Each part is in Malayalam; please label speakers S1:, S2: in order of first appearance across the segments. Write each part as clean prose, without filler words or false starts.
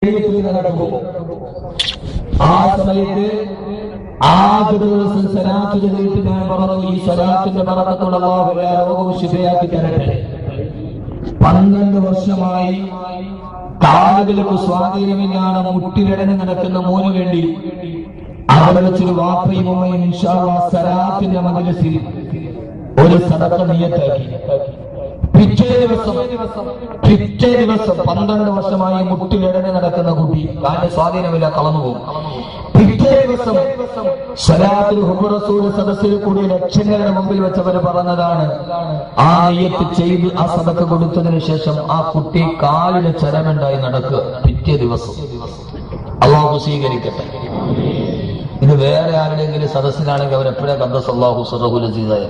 S1: നടക്കും. ആ സമയത്ത് ആദ്യ ദിവസം സലാത്ത് ചൊല്ലിയിട്ട് ഞാൻ പറഞ്ഞു, ഈ സലാത്തിന്റെ ബറക്കത്തുള്ള അല്ലാഹു എല്ലാ രോഗവും ശിഫയാക്കി തരട്ടെ. 12 വർഷമായി കാലുകൾക്ക് സ്വാധീനമില്ലാതെ മുട്ടിലിടഞ്ഞ് നടക്കുന്ന മോന് വേണ്ടി അവിടെ വെച്ചൊരു വാപ്പയും ഉമ്മയും ഇൻഷാ അല്ലാഹ് സലാത്തിന്റെ മജ്‌ലിസിൽ ഒരു സദഖ നിയത്താക്കി. പിറ്റേ ദിവസം 12 വർഷമായി മുട്ടിലിടഞ്ഞ് നടക്കുന്ന കുട്ടി, കാലിന് സ്വാധീനമില്ല, കളന്നുപോകും. പിറ്റേ ദിവസം സ്വലാത്തുൽ ഹുബ്ബ് റസൂൽ സദസ്സിൽ കൂടി ലക്ഷങ്ങളുടെ മുമ്പിൽ വെച്ചവർ പറഞ്ഞതാണ്, ആ നിയ്യത്ത് ചെയ്ത് ആ സദഖ കൊടുത്തതിന് ശേഷം ആ കുട്ടി കാലിന് ചരമുണ്ടായി നടക്കുക. പിറ്റേ ദിവസം അല്ലാഹു സ്വീകരിക്കട്ടെ. ഇത് വേറെ ആരുടെയെങ്കിലും സദസ്സിലാണെങ്കിൽ അവരെപ്പോഴാ ഖദ്ദസല്ലാഹു സിർറഹുൽ അസീസായ.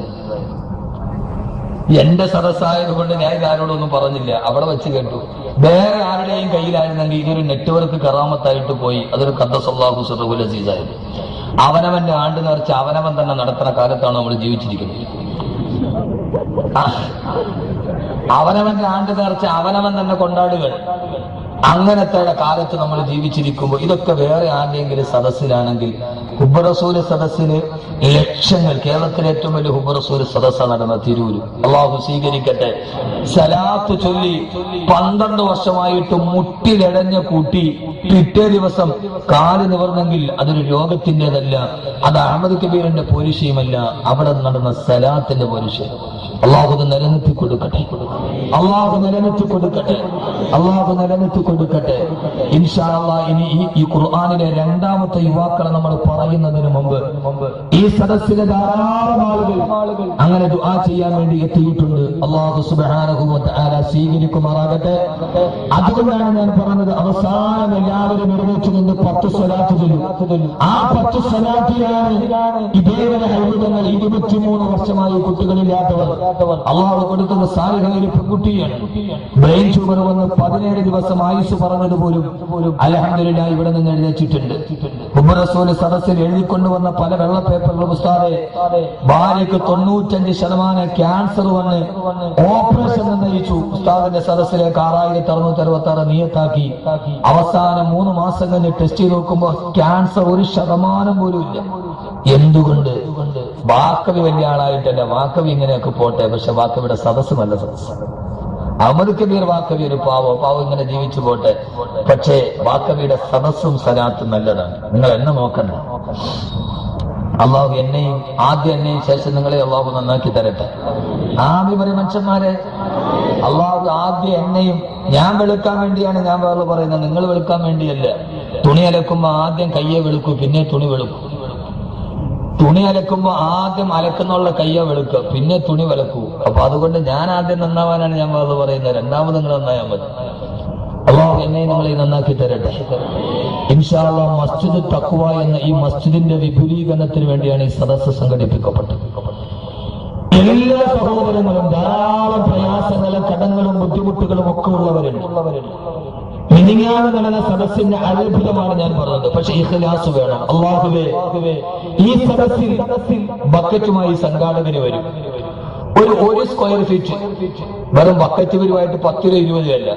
S1: എന്റെ സദസ്സായത് കൊണ്ട് ഞാൻ ഇതാരോടൊന്നും പറഞ്ഞില്ല, അവിടെ വെച്ച് കേട്ടു. വേറെ ആരുടെയും കയ്യിലായിരുന്നെങ്കിൽ ഇതൊരു നെറ്റ്വർക്ക് കറാമത്തായിട്ട് പോയി. അതൊരു ഖദ്ദസല്ലാഹു സിർറഹുൽ അസീസായത്. അവനവന്റെ ആണ്ട് നേർച്ച അവനവൻ തന്നെ നടത്തുന്ന കാലത്താണ് നമ്മൾ ജീവിച്ചിരിക്കുന്നത്. അവനവന്റെ ആണ്ട് നേർച്ച അവനവൻ തന്നെ കൊണ്ടാടുകൾ. അങ്ങനത്തെ കാലത്ത് നമ്മൾ ജീവിച്ചിരിക്കുമ്പോൾ ഇതൊക്കെ വേറെ ആരുടെയെങ്കിലും സദസ്സിലാണെങ്കിൽ, ഹുബ്ബ് റസൂൽ സദസ്സിന് ലക്ഷങ്ങൾ, കേരളത്തിലെ ഏറ്റവും വലിയ ഹുബ്ബ് റസൂൽ സദസ്സാണ് നടന്ന തിരൂര്. അള്ളാഹു സ്വീകരിക്കട്ടെ. സലാത്ത് ചൊല്ലി 12 വർഷമായിട്ട് മുട്ടിലടഞ്ഞ കൂട്ടി പിറ്റേ ദിവസം കാല് നിവർന്നെങ്കിൽ അതൊരു രോഗത്തിൻ്റെതല്ല, അത് അഹമ്മദ് കബീറിന്റെ പോരിശയുമല്ല, അവിടെ നടന്ന സലാത്തിന്റെ പോരിശയും. അള്ളാഹു നിലനിർത്തി കൊടുക്കട്ടെ, അള്ളാഹു നിലനിർത്തി കൊടുക്കട്ടെ, അള്ളാഹു നിലനിർത്തി കൊടുക്കട്ടെ. ഇൻഷാ അല്ലാഹ് ഇനി ഈ ഖുർആനിലെ 2ാമത്തെ യുവാക്കളെ നമ്മൾ പറയുന്നതിന് മുമ്പ് ഈ സദസ്സിലെ ധാരാളം ആളുകൾ അങ്ങനെ ദുആ ചെയ്യാൻ വേണ്ടി എത്തിയിട്ടുണ്ട്. അള്ളാഹു സുബ്ഹാനഹു വ തആല സ്വീകരിക്കുമാറാകട്ടെ. അതുകൊണ്ടാണ് ഞാൻ പറഞ്ഞത്, അവസാനം എല്ലാവരും എഴുന്നേറ്റ് നിന്ന് 10 സ്വലാത്ത് ചൊല്ലും. ആ 10 സ്വലാത്തിലാണ് ഇതേവരെ ഹൈദങ്ങൾ 23 വർഷമായി കുട്ടികളില്ലാത്തവർ അള്ളാഹു കൊടുക്കുന്ന സാലിഹായ ഒരു പെൺകുട്ടിയാണ്. ബ്രെയിൻ ട്യൂമർ വന്ന് 17 ദിവസം ആയുസ് പറഞ്ഞത് പോലും അൽഹംദുലില്ലാഹ് ഇവിടെ നിന്ന് എഴുതിച്ചിട്ടുണ്ട്. ഹുബ്ബ് റസൂൽ സദസ്സിൽ എഴുതിക്കൊണ്ടുവന്ന പല വെള്ള പേപ്പറുകളും ഉസ്താദെ, ഭാര്യയ്ക്ക് 95% ക്യാൻസർ വന്ന് ഓപ്പറേഷൻ നയിച്ചു. ഉസ്താദിന്റെ സദസ്സിലേക്ക് 6666 നിയത്താക്കി. അവസാനം 3 മാസം കഴിഞ്ഞ് ടെസ്റ്റ് ചെയ്ത് നോക്കുമ്പോൾ ക്യാൻസർ 1% പോലും ഇല്ല. എന്തുകൊണ്ട്? വാക്കവി വലിയ ആളായിട്ടല്ല, വാക്കവി ഇങ്ങനെയൊക്കെ പോട്ടെ, പക്ഷെ വാക്കവിയുടെ സദസ്സ് നല്ല സദസ്സ്. അഹമ്മദ് കബീർ വാക്കവി ഒരു പാവം ഇങ്ങനെ ജീവിച്ചു പോട്ടെ, പക്ഷേ വാക്കവിയുടെ സദസ്സും സലാത്തും നല്ലതാണ്. നിങ്ങൾ എന്നെ നോക്കണ്ട. അള്ളാഹു എന്നെയും ശേഷം നിങ്ങളെ അള്ളാഹു നന്നാക്കി തരട്ടെ. ആമീൻ പറയും മനുഷ്യന്മാരെ. അള്ളാഹു ആദ്യം എന്നെയും, ഞാൻ വെളുക്കാൻ വേണ്ടിയാണ് ഞാൻ വേറെ പറയുന്നത്, നിങ്ങൾ വെളുക്കാൻ വേണ്ടിയല്ല. തുണി അലക്കുമ്പോ ആദ്യം കയ്യെ വെളുക്കൂ, പിന്നെ തുണി വെളുക്കും. തുണി അലക്കുമ്പോ ആദ്യം അലക്കുന്നുള്ള കയ്യ വെളുക്കുക, പിന്നെ തുണി വിലക്കൂ. അപ്പൊ അതുകൊണ്ട് ഞാൻ ആദ്യം നന്നാവാനാണ് ഞാൻ വേറെ പറയുന്നത്, 2ാമത് നിങ്ങൾ നന്നായാൽ മതി. അല്ലാഹു എന്നെ നിങ്ങളെ നന്നാക്കി തരട്ടെ. ഇൻഷാ അല്ലാഹ് മസ്ജിദ് തഖ്വ എന്ന ഈ മസ്ജിദിന്റെ വിപുലീകരണത്തിന് വേണ്ടിയാണ് ഈ സദസ്സ് സംഘടിപ്പിക്കപ്പെട്ടത്. എല്ലാ സഹോദരങ്ങളും ധാരാളം പ്രയാസങ്ങളും കടങ്ങളും ബുദ്ധിമുട്ടുകളും ഒക്കെ ഉള്ളവരുണ്ട്. മിനിങ്ങാതെ നടന്ന സദസ്സിന്റെ അത്ഭുതമാണ് ഞാൻ പറഞ്ഞത്. പക്ഷെ ഇഖ്ലാസ് വേണം. അല്ലാഹുവേ, ഈ സദസ്സിൽ ബക്കറ്റുമായി സംഘാടകര് വരും. ഒരു സ്ക്വയർ ഫീറ്റ് വെറും ബക്കറ്റ് വരുമായിട്ട് 10 രൂപ 20 അല്ല.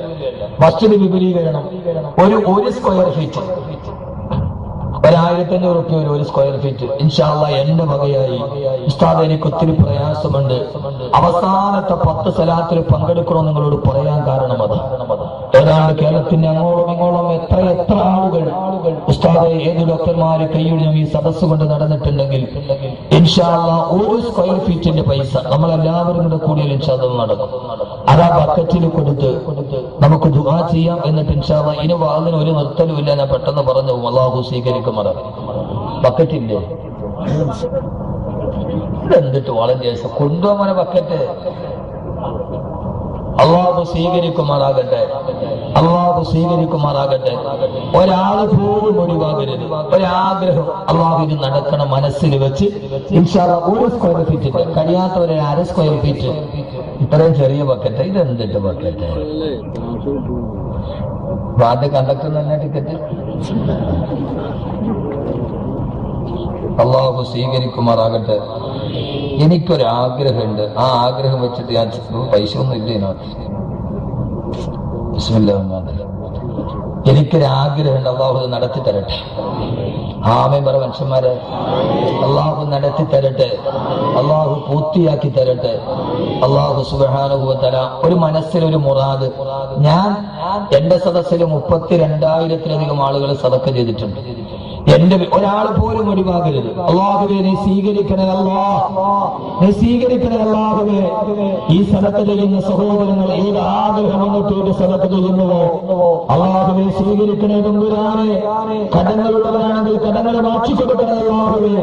S1: മസ്ജിദ് വിപുലീകരണം ഒരു സ്ക്വയർ ഫീറ്റ് 1500 റുപ്യ ഒരു സ്ക്വയർ ഫീറ്റ്. ഇൻഷാ അല്ലാഹ് എന്റെ വകയായി. ഉസ്താദ്, എനിക്ക് ഒത്തിരി പ്രയാസമുണ്ട്. അവസാനത്തെ 10 സലാത്തിൽ പങ്കെടുക്കണമെന്ന് നിങ്ങളോട് പറയാൻ കാരണം ഏതാണ്ട് കേരളത്തിന്റെ അങ്ങോളം ഇങ്ങോളം എത്ര ആളുകൾ ഉസ്താദെ, ഏത് ഡോക്ടർമാര് കൈയൊഴിഞ്ഞും ഈ സദസ് കൊണ്ട് നടന്നിട്ടുണ്ടെങ്കിൽ ഇൻഷാ അല്ലാഹ് 1 സ്ക്വയർ ഫീറ്റിന്റെ പൈസ നമ്മളെല്ലാവരും കൂടെ കൂടിയാൽ ഇൻഷാ അല്ലാഹ് നടക്കും. അതാ ബക്കറ്റിൽ കൊടുത്ത് നമുക്ക് ദുആ ചെയ്യാം. എന്നിട്ട് ഇൻഷാ അല്ലാഹ് ഇനി വാതിന് ഒരു നിർത്തലും ഇല്ല. ഞാൻ പെട്ടെന്ന് പറഞ്ഞു, അല്ലാഹു സ്വീകരിക്കും. ബക്കറ്റില്ലേ, ഇതെന്തിട്ട് വളരെ കൊണ്ടുപോകാൻ ബക്കറ്റ്. അള്ളാഹു സ്വീകരിക്കുമാറാകട്ടെ, അള്ളാഹു സ്വീകരിക്കുമാറാകട്ടെ. ഒരാള് പോലും ഒഴിവാകരുത്. ഒരാഗ്രഹം അള്ളാഹു ഇത് നടക്കണം മനസ്സിൽ വെച്ച് ഇൻഷാ അല്ലാഹ് 1 സ്ക്വയർ ഫീറ്റിന്റെ, കഴിയാത്തവരെ 1/2 സ്ക്വയർ ഫീറ്റ്. ഇത്രയും ചെറിയ ബക്കറ്റ്, ഇതെന്തിട്ട് ബക്കറ്റ്? ആദ്യം കണ്ടക്ടർ തന്നെ ടിക്കറ്റ്. അള്ളാഹു സ്വീകരിക്കുമാറാകട്ടെ. എനിക്കൊരാഗ്രഹമുണ്ട്. ആ ആഗ്രഹം വെച്ചിട്ട് ഞാൻ പൈസ ഒന്നും ഇല്ല ഇതിനകത്ത്. ബിസ്മില്ലാഹിർ റഹ്മാനിർ റഹീം. എനിക്കൊരാഗ്രഹമുണ്ട്, അള്ളാഹു നടത്തി തരട്ടെ. ആമേൻ പറ മനുഷ്യന്മാരെ. അള്ളാഹു നടത്തി തരട്ടെ, അള്ളാഹു പൂർത്തിയാക്കി തരട്ടെ. അള്ളാഹു സുബ്ഹാനഹു വ തആല ഒരു മനസ്സിലൊരു മുറാദ്. ഞാൻ എന്റെ സദസ്സിൽ 32,000-ലധികം ആളുകൾ സദഖ ചെയ്തിട്ടുണ്ട്. എന്റെ ഒരാൾ പോലും ഒഴിവാകരുത്. അല്ലാഹുവേ നീ സ്വീകരിക്കണേ, നീ സ്വീകരിക്കണേ അല്ലാഹുവേ. ഈ സദഖ ചെയ്യുന്ന സഹോദരങ്ങൾ ഏത് ആഗ്രഹം വന്നിട്ട് സദഖ ചെയ്യുന്നുവോ അല്ലാഹുവേ സ്വീകരിക്കണേ തമ്പുരാനെ. കടങ്ങളുള്ളവരാണെങ്കിൽ കടങ്ങൾ മാറ്റി കൊടുക്കണേ അല്ലാഹുവേ.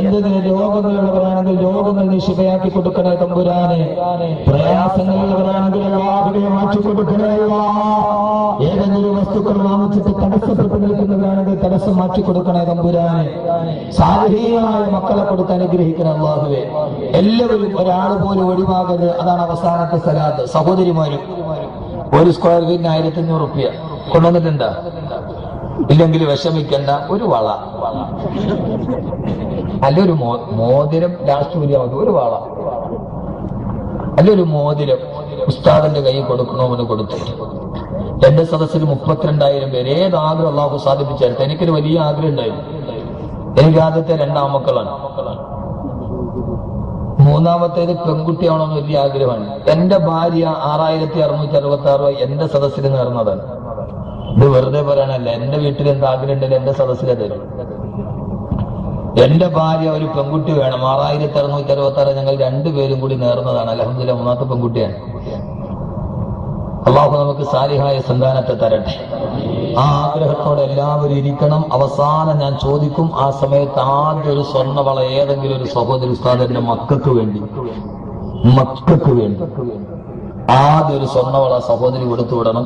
S1: എന്തെങ്കിലും രോഗങ്ങളുള്ളവരാണെങ്കിൽ രോഗങ്ങൾ നീ ശിഫയാക്കി കൊടുക്കണേ തമ്പുരാനെ. പ്രയാസങ്ങളുള്ളവരാണെങ്കിൽ അല്ലാഹുവേ മാറ്റി കൊടുക്കണേ അല്ലാഹ്. ഏതെങ്കിലും വസ്തുക്കൾ വാങ്ങിച്ചിട്ട് തടസ്സപ്പെട്ട് നിൽക്കുന്നവരാണെങ്കിൽ തടസ്സം മാറ്റി കൊടുക്കണേ തമ്പുരാനെ. സാലിഹീങ്ങളായ മക്കളെ കൊടുത്ത് അനുഗ്രഹിക്കണേ അല്ലാഹുവേ. എല്ലാവരും ഒരാൾ പോലും ഒഴിവാകരുത്. അതാണ് അവസാനത്തെ സലാത്ത്. സഹോദരിമാരും ഒരു സ്ക്വയർ ഫീറ്റിന് 1,500 റുപ്യ കൊണ്ടുവന്നിട്ടുണ്ടോ? ഇല്ലെങ്കിൽ വിഷമിക്കണ്ട, ഒരു വള അല്ലൊരു മോതിരം ലാസ്റ്റ് വലിയ ഒരു വള അല്ലൊരു മോതിരം ഉസ്താദിന്റെ കൈ കൊടുക്കണമെന്ന് കൊടുത്തിട്ട് എന്റെ സദസ്സിൽ 32,000 പേര്. ഏതാഗ്രഹം അള്ളാഹു സാധിപ്പിച്ചെടുത്ത്. എനിക്കൊരു വലിയ ആഗ്രഹം ഉണ്ടായിരുന്നു. എനിക്ക് ആദ്യത്തെ 2 ആൺമക്കളാണ്. മൂന്നാമത്തേത് പെൺകുട്ടിയാവണമെന്ന് വലിയ ആഗ്രഹമാണ്. എന്റെ ഭാര്യ 6,666 എന്റെ സദസ്സിൽ നേർന്നതാണ്. ഇത് വെറുതെ പറയാനല്ല, എന്റെ വീട്ടിൽ എന്ത് ആഗ്രഹം ഉണ്ടല്ലോ എന്റെ സദസ്സിലത്. എന്റെ ഭാര്യ ഒരു പെൺകുട്ടി വേണം. 6,666 ഞങ്ങൾ 2 പേരും കൂടി നേർന്നതാണ്. അൽഹംദുലില്ലാഹ് മൂന്നാമത്തെ പെൺകുട്ടിയാണ്. അള്ളാഹു നമുക്ക് സാലിഹായ സന്താനത്തെ തരട്ടെ. ആ ആഗ്രഹത്തോടെ എല്ലാവരും ഇരിക്കണം. അവസാനം ഞാൻ ചോദിക്കും, ആ സമയത്ത് ആദ്യം ഒരു സ്വർണ്ണവള ഏതെങ്കിലും ഒരു സഹോദരി ഉസ്താദിന്റെ മക്കൾക്ക് വേണ്ടി ആദ്യം ഒരു സ്വർണ്ണവള സഹോദരി കൊടുത്തു വിടണം.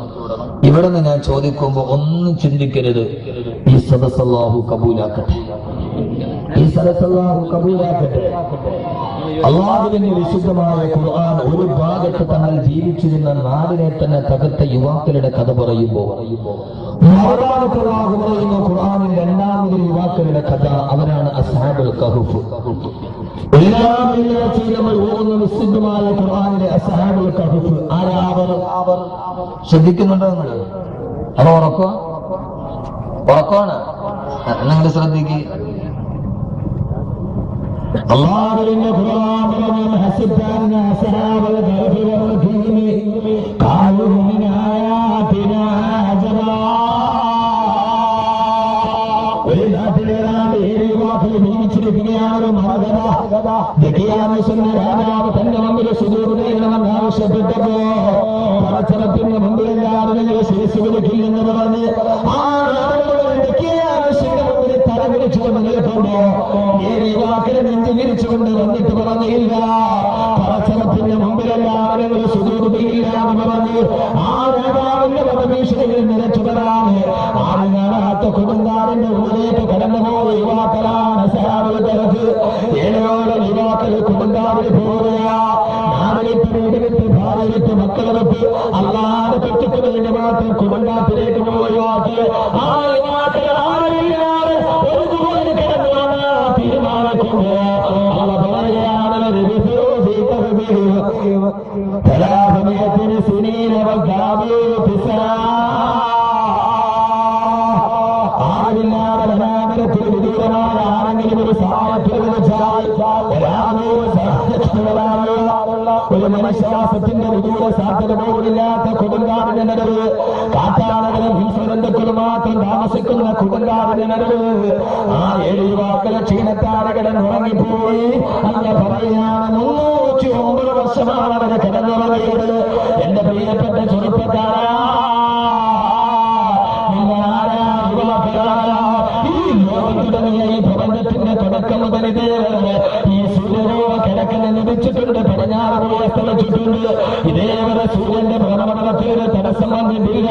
S1: ഇവിടെ നിന്ന് ഞാൻ ചോദിക്കുമ്പോ ഒന്നും ചിന്തിക്കരുത്. ഈ സദസ്സ് അല്ലാഹു കബൂലാക്കട്ടെ, ഈ സദസ്സ് അല്ലാഹു കബൂലാക്കട്ടെ. അല്ലാഹുവിന്റെ വിശുദ്ധമായ ഖുർആൻ ഒരു ഭാഗത്ത് തങ്ങൾ ജീവിച്ചിരുന്ന നാടിനെ തന്നെ തകർത്ത യുവാക്കളുടെ കഥ പറയുമ്പോൾ മറുഭാഗത്ത് അല്ലാഹു പറയുന്ന ഖുർആനിൽ രണ്ടാമതൊരു യുവാക്കളുടെ കഥ. അവരാണ് അസ്ഹാബുൽ കഹ്ഫ്. എല്ലാം നമ്മൾ ഓതുന്ന വിശുദ്ധമായ ഖുർആനിലെ അസ്ഹാബുൽ കഹ്ഫ് ആരാവർ ശ്രദ്ധിക്കുന്നുണ്ടോ നിങ്ങൾ? അത് ഉറക്കമാണ്. നിങ്ങൾ ശ്രദ്ധിക്കുക. അല്ലാഹുവിന്റെ ഖുർആൻ പറഞ്ഞു, ഹസിബന അസ്ഹാബൽ കഹ്ഫി വറഖീമി ഖാലൂ മിൻ ആയാതിനാ അജബാ. ഒരു നാട്ടിലേതാണ് 7 യുവാക്കൾ ജീവിച്ചിരിക്കുകയാണ്. ഒരു മറകഥ ദക്കിയാനുസന്ന രാജാവ് തന്റെ മുമ്പിൽ സുജൂദ് ചെയ്യണമെന്ന് ആവശ്യപ്പെട്ടപ്പോ പടച്ചറപ്പിന്റെ മുമ്പിൽ എല്ലാവരും ശിരസ് വിളിക്കില്ലെന്ന് പറഞ്ഞ് ആ ദക്കിയാനുസന്റെ മുമ്പിൽ തല വിളിച്ചുകൊണ്ട് നിൽക്കുമ്പോ 7 യുവാക്കളെ നെഞ്ചു വിരിച്ചുകൊണ്ട് വന്നിട്ട് പറഞ്ഞില്ല, പടച്ചറപ്പിന്റെ മുമ്പിലെല്ലാവരും സുജൂദ് ചെയ്യില്ല എന്ന് പറഞ്ഞ് ആ രാജാവിന്റെ പദഭീഷണിയിൽ നിരച്ചുപെടാണ്. ആര് കാണാത്ത കൊടുങ്കാടിന്റെ ഉള്ളിലേക്ക് കടന്നുപോയ യുവാക്കളാണ് അസ്ഹാബുൽ കഹ്ഫ്. 7 യുവാക്കൾ കൊടുങ്കാടിൽ പോവുകയാ. നാടിലിട്ട് വീടിലിട്ട് ഭാര്യയിട്ട് മക്കളിട്ട് അല്ലാതെ പെട്ടിട്ട് വേണ്ടി മാത്രം കൊടുങ്കാട്ടിലേക്ക് പോയ യുവാക്കൾ. ആ യുവാക്കൾ ആരില്ലാതെ ഒരു ദൂരം കിടന്നു വന്ന തീരുമാനിക്കുമ്പോ അവ പറയുകയാണ്, ആരില്ലാതെ വനാന്തരത്തിൽ വിദൂരമായ ആരെങ്കിലും ഒരു സഹായത്തിൽ വിളിച്ചാൽ ഒരു മനഃശാസ്ത്രത്തിന്റെ വിദൂര സാധ്യത പോലില്ലാത്ത കൊടുങ്കാടിന്റെ നടുവ്, കാട്ടാനകളും ഹിംസബന്ധുക്കളും മാത്രം താമസിക്കുന്ന കൊടുങ്കാടിന്റെ നടുവ് ആ 7 യുവാക്കളെ ക്ഷീണത്താടെ കിടന്നുറങ്ങിപ്പോയി. അങ്ങനെ പറയുകയാണ്, 309 വർഷമാണ് അവരെ കിടന്നുറങ്ങിയത്. എന്റെ പ്രിയപ്പെട്ട ചെറുപ്പക്കാരാ, ഈ പ്രപഞ്ചത്തിന്റെ തുടക്കം മുതൽ ഇതേവരെ ഈ സൂര്യനോ കിഴക്കിനെ ലഭിച്ചിട്ടുണ്ട്, പടിഞ്ഞാറ് സ്ഥലച്ചിട്ടുണ്ട്. ഇതേവരെ സൂര്യന്റെ ഭ്രമണത്തിൽ തടസ്സം വന്നിട്ടില്ല.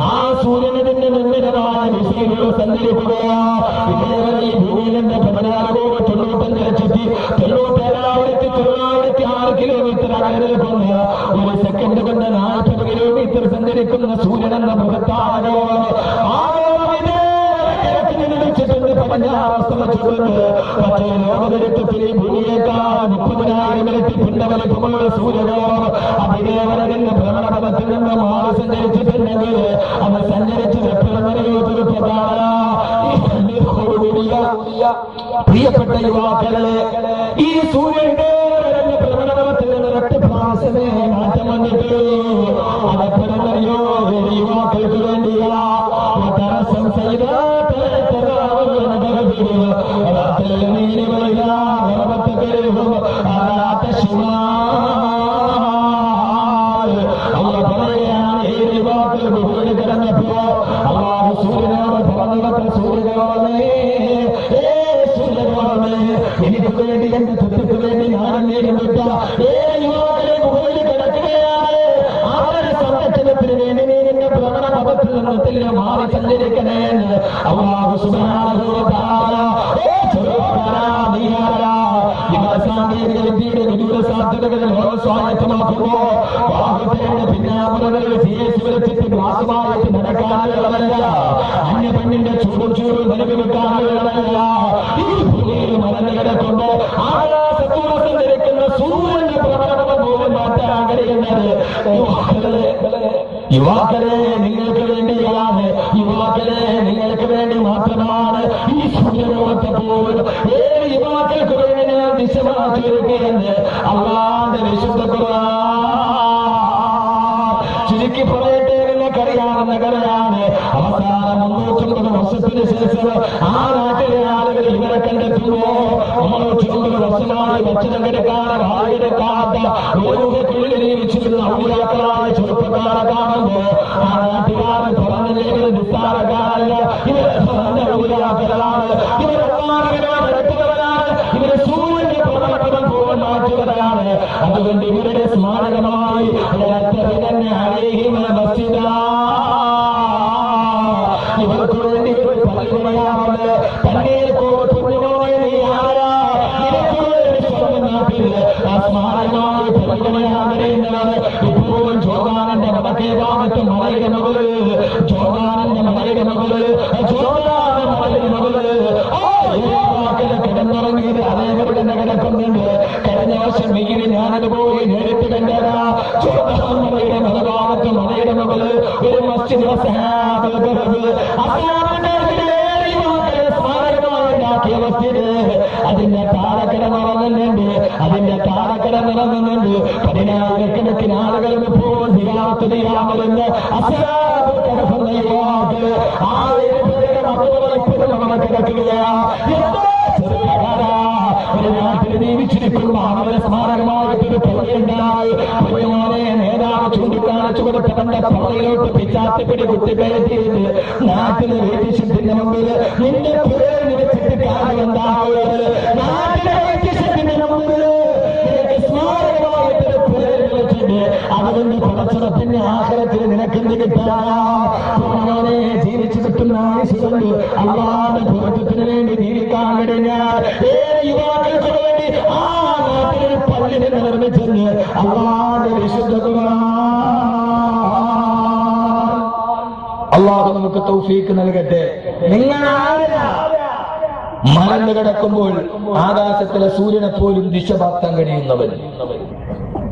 S1: ആ സൂര്യനതിന്റെ നിർമ്മിതമായ വിഷയങ്ങൾ സഞ്ചരിക്കുകയാ. ഇതേവരെ ഈ ഭൂമിയിലെ 16,95,996 കിലോമീറ്റർ അകലെ നിൽക്കുന്ന ഒരു സെക്കൻഡ് കൊണ്ട് 40 കിലോമീറ്റർ സഞ്ചരിക്കുന്ന സൂര്യൻ എന്ന ബൃഹത്താരോ കിഴക്കിന് ലഭിച്ചിട്ടുണ്ട്.
S2: പടിഞ്ഞാറസ്തമിച്ചിട്ടുണ്ട്. പക്ഷേ ലോകചരിത്രത്തിൽ ഭൂമിയേക്കാൾ 30,000 ഇരട്ടി പിണ്ടവലിപ്പമുള്ള സൂര്യകോളം അതിദേവരകന്റെ ഭ്രമണപഥത്തിൽ നിന്ന് മാറി സഞ്ചരിച്ചിട്ടുണ്ടെങ്കിൽ അത് സഞ്ചരിച്ചത് എപ്പോഴെന്നറിയോ പ്രിയപ്പെട്ട യുവാക്കളെ, ഈ സൂര്യന്റെ ഭ്രമണപഥത്തിൽ നിന്ന് 8 പ്രാവശ്യമേ മാറ്റം വന്നിട്ട് അതെപ്പോഴെന്നറിയോ യുവാക്കൾക്ക് വേണ്ടിയാ എനിക്ക് വേണ്ടി എന്റെ തൊട്ടിക്ക് വേണ്ടി ഞാൻ നേരിട്ട യുവാക്കളെ മുകളിൽ കിടക്കുകയാണ്. അവരുടെ സംരക്ഷണത്തിന് വേണ്ടി നീ നിന്റെ ഭ്രമണപഥത്തിൽ നിന്ന് മാറി സഞ്ചരിക്കണേ. അല്ലാഹു സുബ്ഹാനഹു വ തആല സാങ്കേതിക വിദ്യയുടെ വിദൂര സാധ്യതകളിൽ സ്വായത്തമാക്കുമ്പോ വാഹനത്തിന്റെ പിന്നാമ്പുറകളിൽ വിളിച്ചിട്ട് ഗ്ലാസുമായിട്ട് നടക്കാനുള്ളതല്ല, അന്യ പെണ്ണിന്റെ ചൂടും നിലവിളിക്കാനുള്ളതല്ല. ഈ ഭൂമിയിൽ മറന്നു കിടക്കുമ്പോ ആകാശത്തൂടെ സഞ്ചരിക്കുന്ന സൂര്യന്റെ പ്രകടനം പോലും മാറ്റാൻ കഴിയുന്നത് യുവാക്കളെ നിങ്ങൾക്ക് വേണ്ടിയാണ്, യുവാക്കളെ നിങ്ങൾക്ക് വേണ്ടി മാത്രമാണ്. ഈ സൂര്യലോകത്തെ പോലും ഏത് യുവാക്കൾക്ക് വേണ്ടി ഞാൻ ദിശ മാറ്റിയിരിക്കുകയെന്ന് അല്ലാതെ വിശുദ്ധ ഖുർആൻ ചുരുക്കി പറയട്ടെ. നിങ്ങൾക്കറിയാവുന്ന കഥയാണ്. അവസാനം 350 വർഷത്തിന് ശേഷം ആ നാട്ടിലെ ആളുകൾ ഇവരെ കണ്ടെത്തുമ്പോ 350 വർഷമായി ഭക്ഷണം കിടക്കാതെ വായെടുക്കാത്ത ഓരോക്കുള്ളിൽ ജീവിച്ചിരുന്ന ഔലിയാക്കളായ ചെറുപ്പക്കാരെ കാണുമ്പോ ആ നാട്ടുകാരൻ പറഞ്ഞില്ലെങ്കിൽ നിസ്സാരക്കാരല്ല, ഇവരെ പറഞ്ഞ ഔലിയാക്കളാണ്, ഇവരെല്ലാവരും നടത്തുന്നവരാണ്, ഇവരെ സൂര്യന്റെ പ്രവർത്തനം പോകാൻ മാറ്റുന്നവരാണ്. അതുകൊണ്ട് ഇവരുടെ സ്മാരകമായി ഇവർക്ക് വേണ്ടി പള്ളിയാവുന്നത് പള്ളിയിൽ കുഞ്ഞുമോനെ നീ ആരാ, നാട്ടിൽ ആ സ്മാരകമായി പള്ളിയാകരുന്നവർ ഇപ്പോഴും ജോഗാനന്റെ വടക്കേ ഭാഗത്ത് മലയുടെ മകള്, ജോഗാനന്റെ മലയുടെ മകള്, ജോഗാന മലയുടെ മകള് കിടന്നിറങ്ങിയത് അതേപോലെ തന്നെ കിടക്കുന്നുണ്ട്. കഴിഞ്ഞ വർഷം മിగిന് ഞാനത് പോയി നേരിട്ട് കണ്ടതാ. മലയുടെ മലഭാഗത്ത് മലയുടെ മകള് ഒരു മസ്ജിദ് സ്മാരകമായുണ്ടാക്കിയ മസ്ജിദ് അതിന്റെ താഴക്കട നിറങ്ങുന്നുണ്ട്, അതിന്റെ താഴക്കട നിറങ്ങുന്നുണ്ട്. 10,000 ആളുകൾ ഇപ്പോൾ ദിയാത്ത് ചെയ്യാമെന്ന് അസാബ് കിടക്കുന്ന യുവാക്കള് ആ മക്കൾ ഇപ്പോഴും അവിടെ കിടക്കുകയാണ്. ഒരു നാട്ടിൽ ജീവിച്ചിരിക്കുന്ന അവരെ സ്മാരകമായിട്ടൊരു പള്ളിയുണ്ടായി. പള്ളിമാരെ നേതാവ് ചൂണ്ടിക്കാണിച്ചു കൊടുത്തവന്റെ പള്ളിയിലോട്ട് പിച്ചാത്തിപ്പിടി കുത്തിക്കയറ്റിയിട്ട് നാട്ടിലെ വൈദ്യശത്തിന്റെ മുമ്പിൽ നിന്റെ പേര് വെച്ചിട്ട് കാര്യമുണ്ടാവുന്നത്, നാട്ടിലെ വൈദ്യശത്തിന്റെ മുമ്പിൽ നിനക്ക് സ്മാരകമായിട്ടൊരു പേര് വെച്ചിട്ട് അതുകൊണ്ട് പടച്ചടത്തിന്റെ ആഹാരത്തിൽ നിനക്കെന്ത് കിട്ടാനാ? ജീവിച്ചു കിട്ടുന്ന ആയുസുകൊണ്ട് അല്ലാതെ ഭൂതത്തിന് വേണ്ടി ജീവിക്കാൻ കഴിഞ്ഞാൽ യുവാക്കൾക്ക് വേണ്ടി ആ നാട്ടിൽ പള്ളി നിർമ്മിച്ചെന്ന് അല്ലാതെ വിശുദ്ധ ഖുർആൻ. അല്ലാഹു നമുക്ക് തൗഫീഖ് നൽകട്ടെ. നിങ്ങൾ മറന്നു കിടക്കുമ്പോൾ ആകാശത്തിലെ സൂര്യനെ പോലും ദിശ മാറ്റാൻ കഴിയുന്നവൻ.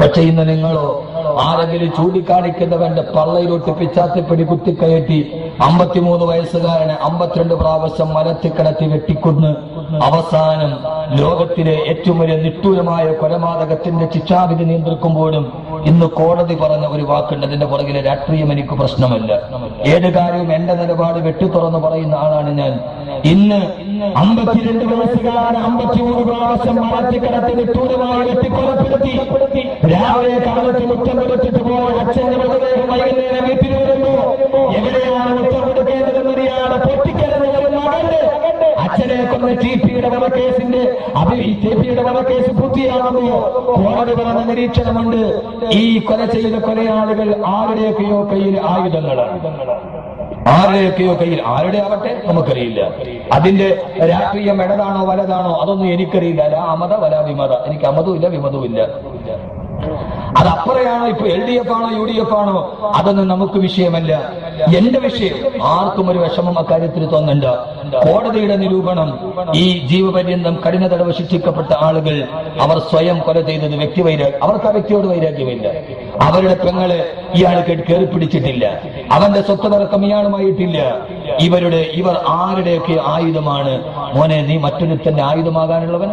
S2: പക്ഷെ ഇന്ന് നിങ്ങളോ ആരെങ്കിലും ചൂണ്ടിക്കാണിക്കുന്നവന്റെ പള്ളയിലോട്ട് പിച്ചാത്തിപ്പടി കുത്തിക്കയറ്റി 53 വയസ്സുകാരനെ 52 പ്രാവശ്യം മരത്തിക്കടത്തി വെട്ടിക്കൊന്ന് അവസാനം ലോകത്തിലെ ഏറ്റവും വലിയ നിഷ്ഠൂരമായ കൊലപാതകത്തിന്റെ ശിക്ഷാവിധി നിയന്ത്രിക്കുമ്പോഴും ഇന്ന് കോടതി പറഞ്ഞ ഒരു വാക്കുണ്ട്, അതിന്റെ പുറകിലെ രാഷ്ട്രീയം എനിക്ക് പ്രശ്നമല്ല, ഏത് കാര്യവും എന്റെ നിലപാട് വെട്ടിത്തുറന്ന് പറയുന്ന ആളാണ് ഞാൻ. ഇന്ന് 52 വയസ്സുകാരൻ 53 പ്രാവശ്യം മരത്തിക്കടത്തി നിഷ്ഠൂരമായി വെട്ടിക്കൊലപ്പെടുത്തി രാവിലെ കാലത്ത് മുറ്റം കൊടുത്തിട്ട് പോയ അച്ഛന്റെ മൃതദേഹം വൈകുന്നേരം വീട്ടിൽ വരുന്നു. എവിടെയാണ് മുറ്റം കൊടുക്കേണ്ടതെന്നറിയാതെ പൊട്ടിക്കരുത് ഒരു മകന്റെ അച്ഛനെ കൊന്ന ടിപിയുടെ വധക്കേസ് പൂർത്തിയാകുന്നു. കോടതി പറഞ്ഞ നിരീക്ഷണമുണ്ട്, ഈ കൊല ചെയ്ത കൊലയാളികൾ ആരുടെയൊക്കെയോ കയ്യിൽ ആയുധങ്ങളാണ്, ആരുടെയൊക്കെയോ കയ്യിൽ, ആരുടെ ആവട്ടെ നമുക്കറിയില്ല. അതിന്റെ രാഷ്ട്രീയം ഇടതാണോ വലതാണോ അതൊന്നും എനിക്കറിയില്ല. അമത വല വിമത, എനിക്ക് അമതും ഇല്ല വിമതവും ഇല്ല. അതപ്പുറയാണോ ഇപ്പൊ LDF ആണോ UDF ആണോ അതൊന്നും നമുക്ക് വിഷയമല്ല. എന്റെ വിഷയം ആർക്കും ഒരു വിഷമം അക്കാര്യത്തിൽ തോന്നണ്ട. കോടതിയുടെ നിരൂപണം, ഈ ജീവപര്യന്തം കഠിന തടവ് ശിക്ഷിക്കപ്പെട്ട ആളുകൾ അവർ സ്വയം കൊല ചെയ്തത് വ്യക്തിവൈരാഗ്യം, അവർക്ക് ആ വ്യക്തിയോട് വൈരാഗ്യമില്ല. അവരുടെ പെങ്ങളെ ഇയാൾ കയറി പിടിച്ചിട്ടില്ല, അവന്റെ സ്വത്ത് തർക്കം ഇയാളുമായിട്ടില്ല. ഇവർ ആരുടെയൊക്കെ ആയുധമാണ്? മോനെ, നീ മറ്റൊരുത്തന്റെ ആയുധമാകാനുള്ളവൻ?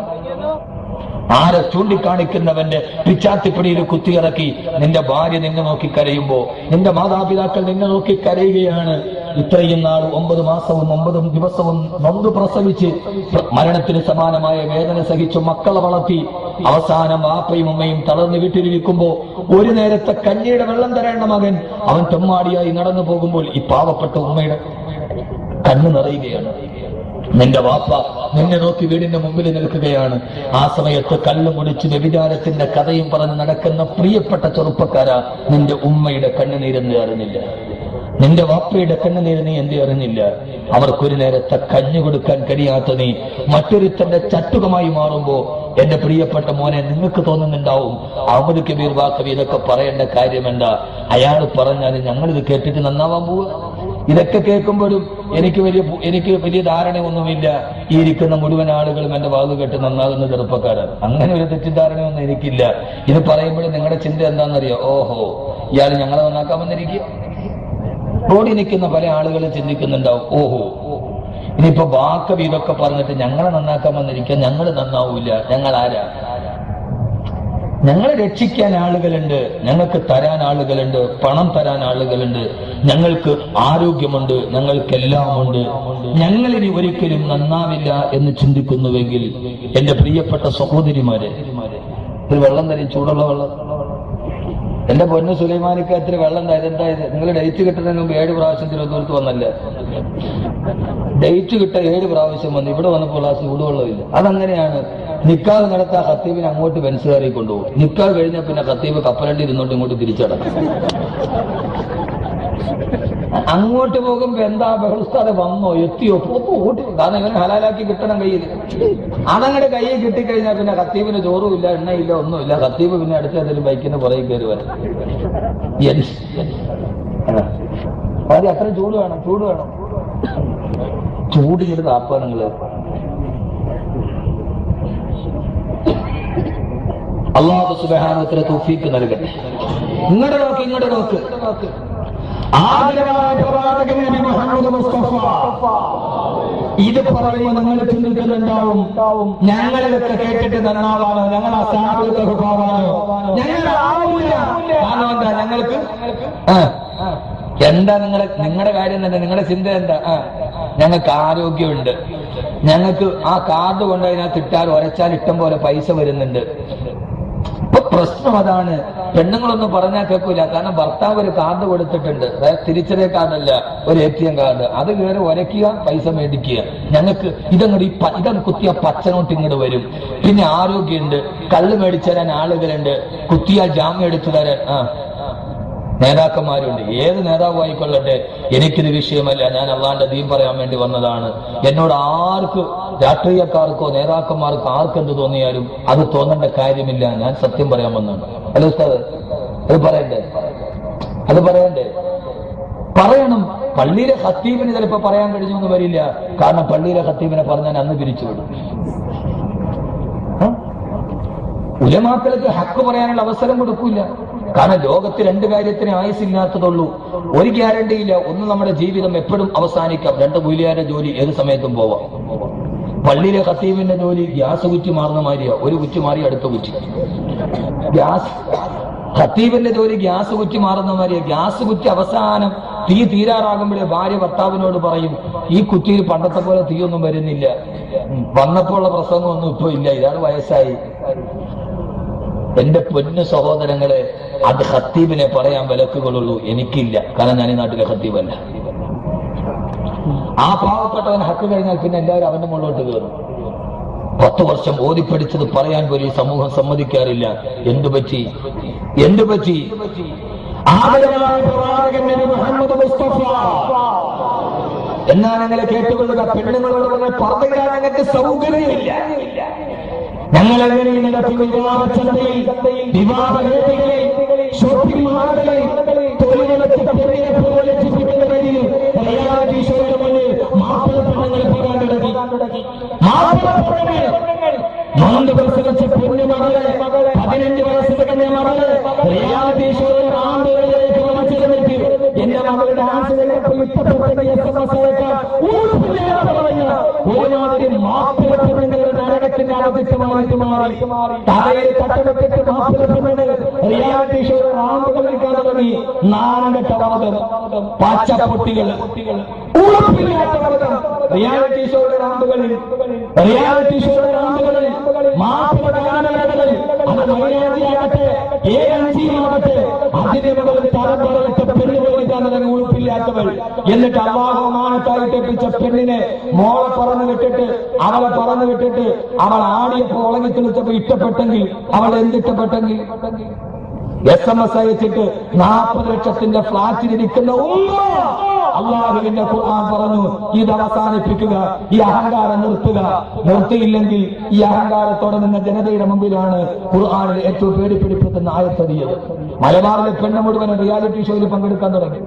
S2: ആരെ ചൂണ്ടിക്കാണിക്കുന്നവന്റെ പിച്ചാത്തിപ്പിടിയിൽ കുത്തിയിറക്കി നിന്റെ ഭാര്യ നിന്നെ നോക്കി കരയുമ്പോ, നിന്റെ മാതാപിതാക്കൾ നിന്നെ നോക്കി കരയുകയാണ്. ഇത്രയും നാൾ 9 മാസവും 9 ദിവസവും നൊന്തു പ്രസവിച്ച് മരണത്തിന് സമാനമായ വേദന സഹിച്ചു മക്കളെ വളർത്തി അവസാനം വാപ്പയും ഉമ്മയും തളർന്ന് വീട്ടിലിരിക്കുമ്പോ ഒരു നേരത്തെ കഞ്ഞിയുടെ വെള്ളം തരേണ്ട മകൻ അവൻ തെമ്മാടിയായി നടന്നു പോകുമ്പോൾ ഈ പാവപ്പെട്ട ഉമ്മയുടെ കണ്ണു നിറയുകയാണ്. നിന്റെ വാപ്പ നിന്നെ നോക്കി വീടിന്റെ മുമ്പിൽ നിൽക്കുകയാണ്. ആ സമയത്ത് കല്ല് മുടിച്ച് വ്യഭിചാരത്തിന്റെ കഥയും പറഞ്ഞ് നടക്കുന്ന പ്രിയപ്പെട്ട ചെറുപ്പക്കാരാ, നിന്റെ ഉമ്മയുടെ കണ്ണുനീരെന്ന് അറിഞ്ഞില്ല, നിന്റെ വാപ്പയുടെ കണ്ണുനീര് നീ എന്തേ അറിഞ്ഞില്ല? അവർക്കൊരു നേരത്തെ കഞ്ഞു കൊടുക്കാൻ കഴിയാത്ത നീ മറ്റൊരുത്തന്റെ ചട്ടുകമായി മാറുമ്പോ, എന്റെ പ്രിയപ്പെട്ട മോനെ, നിങ്ങൾക്ക് തോന്നുന്നുണ്ടാവും അഹമ്മദ് കബീർ വാക്കവി ഇതൊക്കെ പറയേണ്ട കാര്യമെന്താ, അയാൾ പറഞ്ഞാൽ ഞങ്ങളിത് കേട്ടിട്ട് നന്നാവാൻ പോവുക? ഇതൊക്കെ കേൾക്കുമ്പോഴും എനിക്ക് വലിയ ധാരണയൊന്നുമില്ല. ഈ ഇരിക്കുന്ന മുഴുവൻ ആളുകളും എന്റെ വാക്ക് കേട്ട് നന്നാകുന്ന ചെറുപ്പക്കാരാണ്. അങ്ങനെ ഒരു തെറ്റിദ്ധാരണയൊന്നും എനിക്കില്ല. ഇത് പറയുമ്പോഴും നിങ്ങളുടെ ചിന്ത എന്താണെന്നറിയോ? ഓഹോ, ഇയാൾ ഞങ്ങളെ നന്നാക്കാൻ വന്നിരിക്കുക. റോഡിൽ നിൽക്കുന്ന പല ആളുകളും ചിന്തിക്കുന്നുണ്ടാവും, ഓഹോ ഇനിയിപ്പോ വാക്കവി ഇതൊക്കെ പറഞ്ഞിട്ട് ഞങ്ങളെ നന്നാക്കാൻ വന്നിരിക്കുക, ഞങ്ങൾ നന്നാവൂല, ഞങ്ങൾ ആരാ? ഞങ്ങളെ രക്ഷിക്കാൻ ആളുകളുണ്ട്, ഞങ്ങൾക്ക് തരാൻ ആളുകളുണ്ട്, പണം തരാൻ ആളുകളുണ്ട്, ഞങ്ങൾക്ക് ആരോഗ്യമുണ്ട്, ഞങ്ങൾക്കെല്ലാം ഉണ്ട്, ഞങ്ങളിനി ഒരിക്കലും നന്നാവില്ല എന്ന് ചിന്തിക്കുന്നുവെങ്കിൽ എന്റെ പ്രിയപ്പെട്ട സഹോദരിമാരെ, ഒരു വെള്ളം തരും, ചൂടുള്ള വെള്ളം. എന്റെ പൊന്നു സുലൈമാനിക്ക് അത്ര വെള്ളം എന്തായത്? നിങ്ങൾ ഡേറ്റ് കിട്ടുന്നതിന് മുമ്പ് 7 പ്രാവശ്യം തിരുവനന്തപുരത്ത് വന്നല്ലേ? ഡേറ്റ് കിട്ട 7 പ്രാവശ്യം വന്നു. ഇവിടെ വന്നപ്പോൾ ആ ചൂടുവെള്ളമില്ല. അതങ്ങനെയാണ്. നിക്കാഹ് നടത്താൻ ഖത്തീബിനെ അങ്ങോട്ട് ബെൻസുകാരി കൊണ്ടുപോകും. നിക്കാഹ് കഴിഞ്ഞാൽ പിന്നെ ഖത്തീബ് കപ്പലണ്ടി ഇരുന്നോട്ട് ഇങ്ങോട്ട് തിരിച്ചടക്കും. അങ്ങോട്ട് പോകുമ്പോ എന്താ ബഹുസ്ഥാതെ വന്നോ എത്തിയോ ഓട്ടി, കാരണം ഇവനെ ഹലാലാക്കി കിട്ടണം കയ്യിൽ. അതങ്ങടെ കയ്യിൽ കിട്ടിക്കഴിഞ്ഞാൽ പിന്നെ ഖത്തീബിന് ചോറും ഇല്ല, എണ്ണയില്ല, ഒന്നുമില്ല. ഖത്തീബ് പിന്നെ അടുത്ത എന്തെങ്കിലും ബൈക്കിന് പുറകെ കയറി വരാം. അതെ, അത്ര ചൂട് വേണം, ചൂട് വേണം. ചൂടിങ്ങോട്ട് താപ്പാ നിങ്ങള്. അല്ലാഹു സുബ്ഹാനഹു വ തആല തൗഫീഖ് നൽകട്ടെ. ഇങ്ങോട്ട് നോക്ക്. ആദരവായ പ്രവാചകൻ നബി മുഹമ്മദ് മുസ്തഫ ഇത് പറയുമ്പോൾ നിങ്ങൾ ചിന്തിക്കുന്നുണ്ടാവും, ഞങ്ങളിതൊക്കെ കേട്ടിട്ട് നന്നാവാനോ, ഞങ്ങൾ അസ്ഹാബുൽ കഹ്ഫാണോ, ഞങ്ങളാവില്ല. കാരണം എന്താ? ഞങ്ങൾക്ക് എന്താ നിങ്ങളുടെ കാര്യം തന്നെ? നിങ്ങളുടെ ചിന്ത എന്താ? ഞങ്ങൾക്ക് ആരോഗ്യമുണ്ട്, ഞങ്ങൾക്ക് ആ കാർഡ് കൊണ്ട് അതിനകത്ത് ഇട്ടാൽ ഉരച്ചാൽ ഇഷ്ടം പോലെ പൈസ വരുന്നുണ്ട്. ഇപ്പൊ പ്രശ്നം അതാണ്. പെണ്ണുങ്ങളൊന്നും പറഞ്ഞാൽ കേൾക്കൂല. കാരണം ഭർത്താവ് ഒരു കാർഡ് കൊടുത്തിട്ടുണ്ട്, തിരിച്ചറിയ കാർഡല്ല, ഒരു ATM കാർഡ്. അത് കയറി ഉരയ്ക്കുക, പൈസ മേടിക്കുക. ഞങ്ങൾക്ക് ഇതങ്ങ് കുത്തിയ പച്ചനോട്ട് ഇങ്ങോട്ട് വരും. പിന്നെ ആരോഗ്യമുണ്ട്, കള്ള് മേടിച്ചു തരാൻ ആളുകളുണ്ട്, കുത്തിയാൽ ജാമ്യം എടുത്തു തരാൻ നേതാക്കന്മാരുണ്ട്. ഏത് നേതാവ് ആയിക്കൊള്ളട്ടെ, എനിക്കിത് വിഷയമല്ല. ഞാൻ അള്ളാന്റെ ദീൻ പറയാൻ വേണ്ടി വന്നതാണ്. എന്നോട് ആർക്ക്, രാഷ്ട്രീയക്കാർക്കോ നേതാക്കന്മാർക്കോ ആർക്കെന്ത് തോന്നിയാലും അത് തോന്നേണ്ട കാര്യമില്ല. ഞാൻ സത്യം പറയാൻ വന്നതാണ്. അല്ല ഉസ്താദ്, അത് പറയണ്ടേ? പറയണം. പള്ളിയിലെ ഖത്തീബിന് ചിലപ്പോ പറയാൻ കഴിഞ്ഞൊന്നും വരില്ല. കാരണം പള്ളിയിലെ ഖത്തീബിനെ പറഞ്ഞാൽ അന്ന് പിരിച്ചുവിടും. ഉലമാക്കൾക്ക് ഹക്ക് പറയാനുള്ള അവസരം കൊടുക്കൂല. കാരണം ലോകത്ത് 2 കാര്യത്തിന് ആയുസില്ലാത്തതുള്ളൂ. ഒരു ഗ്യാരണ്ടിയില്ല. ഒന്ന്, നമ്മുടെ ജീവിതം എപ്പോഴും അവസാനിക്കാം. 2, മൂല്യാരുടെ ജോലി ഏത് സമയത്തും പോവാം. പള്ളിയിലെ ഖത്തീബിന്റെ ജോലി ഗ്യാസ് കുറ്റി മാറുന്ന മാതിരിയാ, ഒരു കുറ്റി മാറി അടുത്ത കുറ്റി. ഖത്തീബിന്റെ ജോലി ഗ്യാസ് കുറ്റി മാറുന്ന മാതിരിയാ. ഗ്യാസ് കുറ്റി അവസാനം തീ തീരാറാകുമ്പോഴേ ഭാര്യ ഭർത്താവിനോട് പറയും, ഈ കുറ്റിയിൽ പണ്ടത്തെ പോലെ തീയൊന്നും വരുന്നില്ല, വന്നപ്പോൾ ഉള്ള പ്രസംഗമൊന്നും ഇപ്പൊ ഇല്ല, ഇതാണ് വയസ്സായി. എന്റെ പൊന്നു സഹോദരങ്ങളെ, അത് ഖത്തീബിനെ പറയാൻ വിലക്കുകളുള്ളൂ, എനിക്കില്ല. കാരണം ഞാൻ ഈ നാട്ടിലെ ഖത്തീബല്ല. ആ പാവപ്പെട്ടവൻ ഹക്ക് കഴിഞ്ഞാൽ പിന്നെ എല്ലാവരും അവന്റെ മുകളിലോട്ട് കയറും. 10 വർഷം ഓതിപ്പടിച്ചത് പറയാൻ പോലും ഈ സമൂഹം സമ്മതിക്കാറില്ല. എന്തു പറ്റി? എന്നാ ഞങ്ങളെ കേട്ടുകൊള്ളുക. പെണ്ണുങ്ങളോട് പറഞ്ഞാൽ ഞങ്ങൾക്ക് സൗകര്യമില്ല. ഞങ്ങളെങ്ങനെയും വിവാഹചന്തയിൽ, വിവാഹവേദികളിൽ, ഷോപ്പിംഗ് മാളുകളിൽ, തൊഴിലുറപ്പ് പോലെ ജീവിക്കുന്ന നൊന്ത് പ്രസവിച്ച പൊന്നുമകളെ 15 വയസ്സ് തികഞ്ഞ മകളെ റിയാലിറ്റി ഷോയിൽ ആണ്ടുകളിലേക്ക് വലിച്ചെടുത്തിട്ട് എന്റെ മകൾ ഡാൻസ് കഴിഞ്ഞപ്പോൾ ഇഷ്ടപ്പെട്ട SMS അയക്കാൻ ഒരുമാതിരി മാപ്പിളപ്പെണ്ണുകളുടെ നരകത്തിന്റെ അവധിത്തമായിട്ട് മാറി തലയിൽ തട്ടപ്പെട്ടിട്ട് മാപ്പിളപ്പെണ്ണുകൾ റിയാലിറ്റി ഷോയിൽ ആണ്ടുകൾ കളിക്കാൻ തുടങ്ങി. നാണകെട്ട വാദം, പച്ചപ്പൊട്ടികൾ, റിയാലിറ്റി ഷോയുടെ ആണ്ടുകളിൽ മാപ്പിള ഗാനമേളകളിൽ അത് മൈനാരിയാകട്ടെ ഏകീയമാകട്ടെ അതിന്റെ മുകളിൽ തരം പറയിട്ട് പെണ്ണ് പോലിക്കാൻ തന്നെ ഉൾപ്പില്ലാത്തവൾ. എന്നിട്ട് അള്ളാഹുമാനത്തായിട്ട് എത്തിച്ച പെണ്ണിനെ മോളെ അവളെ പറന്നു വിട്ടിട്ട് അവൾ ആടിയപ്പോ ഉളങ്ങി തെളിച്ചപ്പോ ഇഷ്ടപ്പെട്ടെങ്കിൽ അവൾ എന്തിഷ്ടപ്പെട്ടെങ്കിൽ SMS അയച്ചിട്ട് 40 ലക്ഷത്തിന്റെ ഫ്ലാറ്റിലിരിക്കുന്ന അള്ളാഹുവിന്റെ ഖുർആൻ പറഞ്ഞു, ഇത് അവസാനിപ്പിക്കുക, ഈ അഹങ്കാരം നിർത്തിയില്ലെങ്കിൽ ഈ അഹങ്കാരത്തോടെ നിന്ന ജനതയുടെ മുമ്പിലാണ് ഖുർആനിൽ ഏറ്റവും പേടിപ്പിടിപ്പെടുത്തുന്ന ആയത്തറിയത്. മലബാറിലെ പെണ്ണ് മുഴുവൻ റിയാലിറ്റി ഷോയിൽ പങ്കെടുക്കാൻ തുടങ്ങി.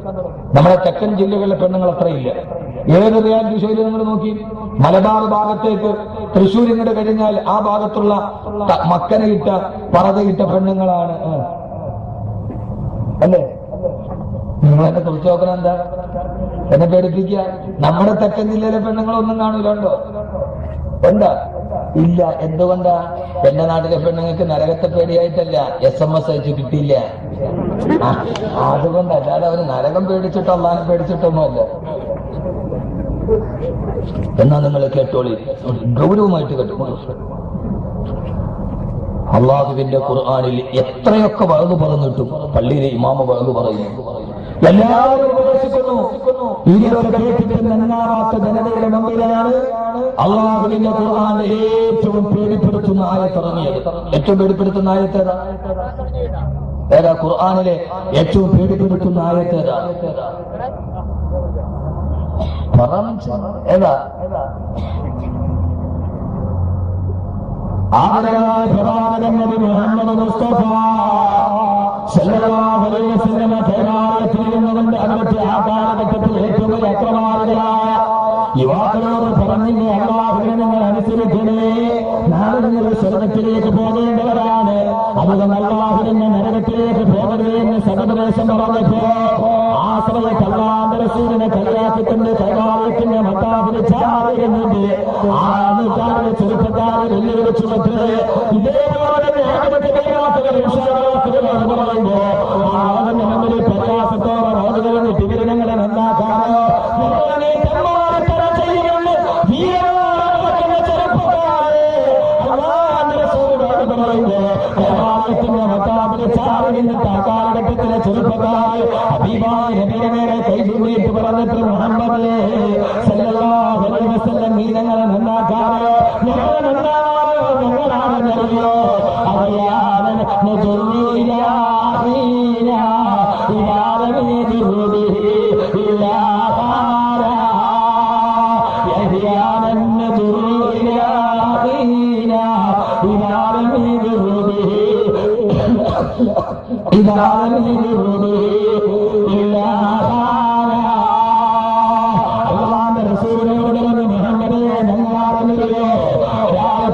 S2: നമ്മുടെ തെക്കൻ ജില്ലകളിലെ പെണ്ണുങ്ങൾ അത്രയില്ല. ഏത് റിയാലിറ്റി ഷോയിൽ നിങ്ങൾ നോക്കി, മലബാർ ഭാഗത്തേക്ക് തൃശ്ശൂർ ഇങ്ങോട്ട് കഴിഞ്ഞാൽ ആ ഭാഗത്തുള്ള മക്കനയിട്ട പറതയിട്ട പെണ്ണുങ്ങളാണ് അല്ലേ? നിങ്ങൾ എന്നെ കുറിച്ച് നോക്കണം, എന്താ എന്നെ പേടിപ്പിക്കുക? നമ്മുടെ തെക്കൻ ജില്ലയിലെ പെണ്ണുങ്ങളൊന്നും കാണൂലുണ്ടോ? എന്താ ഇല്ല. എന്തുകൊണ്ടാ? എന്റെ നാട്ടിലെ പെണ്ണുങ്ങൾക്ക് നരകത്തെ പേടിയായിട്ടല്ല, SMS അയച്ച് കിട്ടിയില്ല, അതുകൊണ്ട്. അല്ലാതെ അവര് നരകം പേടിച്ചിട്ടോ അള്ളാനെ പേടിച്ചിട്ടൊന്നുമല്ല. എന്നാ നിങ്ങൾ കേട്ടോളി, ഗൗരവമായിട്ട് കേട്ടോളൂ. അള്ളാഹുവിന്റെ ഖുർആനിൽ എത്രയൊക്കെ വഴന്നു പറഞ്ഞിട്ടും പള്ളിയിലെ ഇമാമ വഴന്നു പറയുന്നു, എല്ലാവരും ഉപദേശിക്കുന്നു. ഇതൊക്കെ കേട്ടിട്ട് നന്നാവാത്ത ജനതയുടെ മുമ്പിലാണ് അള്ളാഹുവിന്റെ ഖുർആനിൽ ഏറ്റവും പേടിപ്പെടുത്തുന്ന ആയത്തിറങ്ങിയത്. ഏറ്റവും പേടിപ്പെടുത്തുന്ന ആയത്തേതാ? ഏതാ ഖുർആനിലെ ഏറ്റവും പേടിപ്പെടുത്തുന്ന ആയത്തേതാ? ഏതാ? ആദരവായ പ്രവാചകൻ നബി മുഹമ്മദ് മുസ്തഫ സല്ലല്ലാഹു അലൈഹി വസല്ലം കൈകാര്യത്തിൽ നിന്നുകൊണ്ട് അന്നത്തെ ആ കാലഘട്ടത്തിൽ ഏറ്റവും വലിയ അക്രമാരികളായ യുവാക്കളോട് പറഞ്ഞില്ലേ, അല്ലാഹുവിനെ നിങ്ങൾ അനുസരിക്കണേ, നാളെ നിങ്ങൾ സ്വർഗ്ഗത്തിലേക്ക് പോകേണ്ടവരാണ്, അതുകൊണ്ട് അല്ലാഹുവിനെ നരകത്തിലേക്ക് പോകരുത് എന്ന് സദുപദേശം പറഞ്ഞപ്പോ ആ സമയത്ത് അല്ലാഹുവിന്റെ റസൂലിനെ കളിയാക്കിക്കൊണ്ട് കൈകാര്യത്തിന്റെ മത്താവിന് ചാടുന്നുണ്ട്. ആ നൂറ്റാണ്ടിലെ ചെറുപ്പക്കാരെ വെല്ലുവിളിച്ചു ഇതേപോലെ പറയുമ്പോ ആളുകളുടെ മുമ്പിൽ പ്രയാസത്തോടെ റോഡുകളിൽ വിവരങ്ങളെ നന്നാക്കാനോ കാലഘട്ടത്തിലെ ചെറുപ്പക്കാർ അബീബായ നബിയെ കൈചൂണ്ടിയിട്ട് പറഞ്ഞിട്ട് മുഹമ്മദേ സല്ലല്ലാഹു അലൈഹി വസല്ലം നീങ്ങളെ നന്നാക്കാനോ ഞങ്ങളെ നന്നാവാനോ ഞങ്ങളാണെന്നറിയോ അറിയാതെ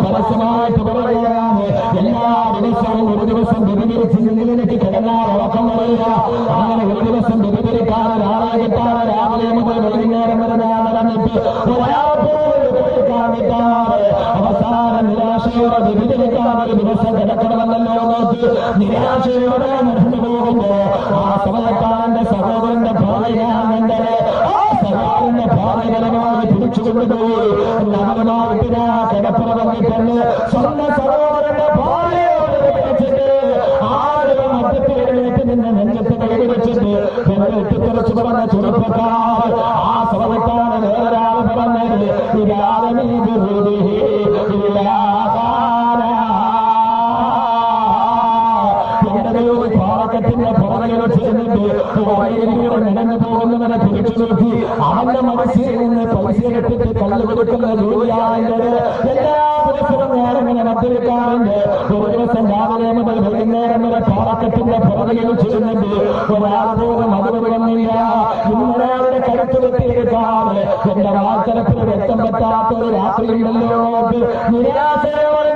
S2: പരസ്യമായിട്ട് പറയുകയാണ്. എല്ലാ ദിവസവും ഒരു ദിവസം വ്യതിരിച്ച് നിലനിലേക്ക് കിടന്നാൽ ഉറക്കം പറയുക. അങ്ങനെ ഒരു ദിവസം വ്യതിരിക്കാൻ ഒരാളെ കിട്ടാതെ രാവിലെ മുതൽ വൈകുന്നേരം വരെ നടന്നിട്ട് അവസാനം നിരാശയോടെ വ്യതിരിക്കാൻ ഒരു ദിവസം കിടക്കണമെന്നല്ലോ നോക്കി നിരാശയോടെ നടന്നു പോകുമ്പോ ആ സമയത്താണെന്റെ സഹോദരന്റെ ഭാര്യന്റെ സഹോദരന്റെ ഭാര്യകരമായി പിടിച്ചുകൊണ്ടുപോയി നവമായിട്ട് കിടപ്പറ വന്നിട്ടുണ്ട്. സ്വന്തം സഹോദരന്റെ ഭാര്യയോട് പിടിച്ചിട്ട് ആരും മധ്യത്തിലേക്ക് നിന്ന് നെഞ്ചത്ത് കൈപിടിച്ചിട്ട് എത്തിത്തെറിച്ചു പറഞ്ഞ ചെറുപ്പക്കാർ ആ സമയത്താണ് വേറൊരാൾ പറഞ്ഞത് പാറക്കത്തിന്റെ പുറകിലോ ചേർന്നിട്ട് നടന്നു പോകുന്നവനെ പിടിച്ചു നിർത്തി അവന്റെ മനസ്സിൽ നിന്ന് പൈസ കെട്ടിട്ട് കല്ല് കൊടുക്കുന്ന ജോലിയായത് എല്ലാവരും ദിവസവും ഞാനിങ്ങനെ മദ്യപിക്കാറുണ്ട്. ഒരു ദിവസം രാവിലെ മുതൽ വൈകുന്നേരം വരെ പാറക്കെട്ടിന്റെ പുറകിൽ ചെയ്യുന്നുണ്ട്. ഒരാൾ പോലും മധുരമില്ല. ഇന്നൊരാളുടെ കരുത്ത് വെട്ടിയെടുക്കാറ് എന്റെ വാർത്തലത്തിൽ രക്തം പറ്റാത്തൊരു രാത്രിയുണ്ടല്ലോ. നിരാശയോടെ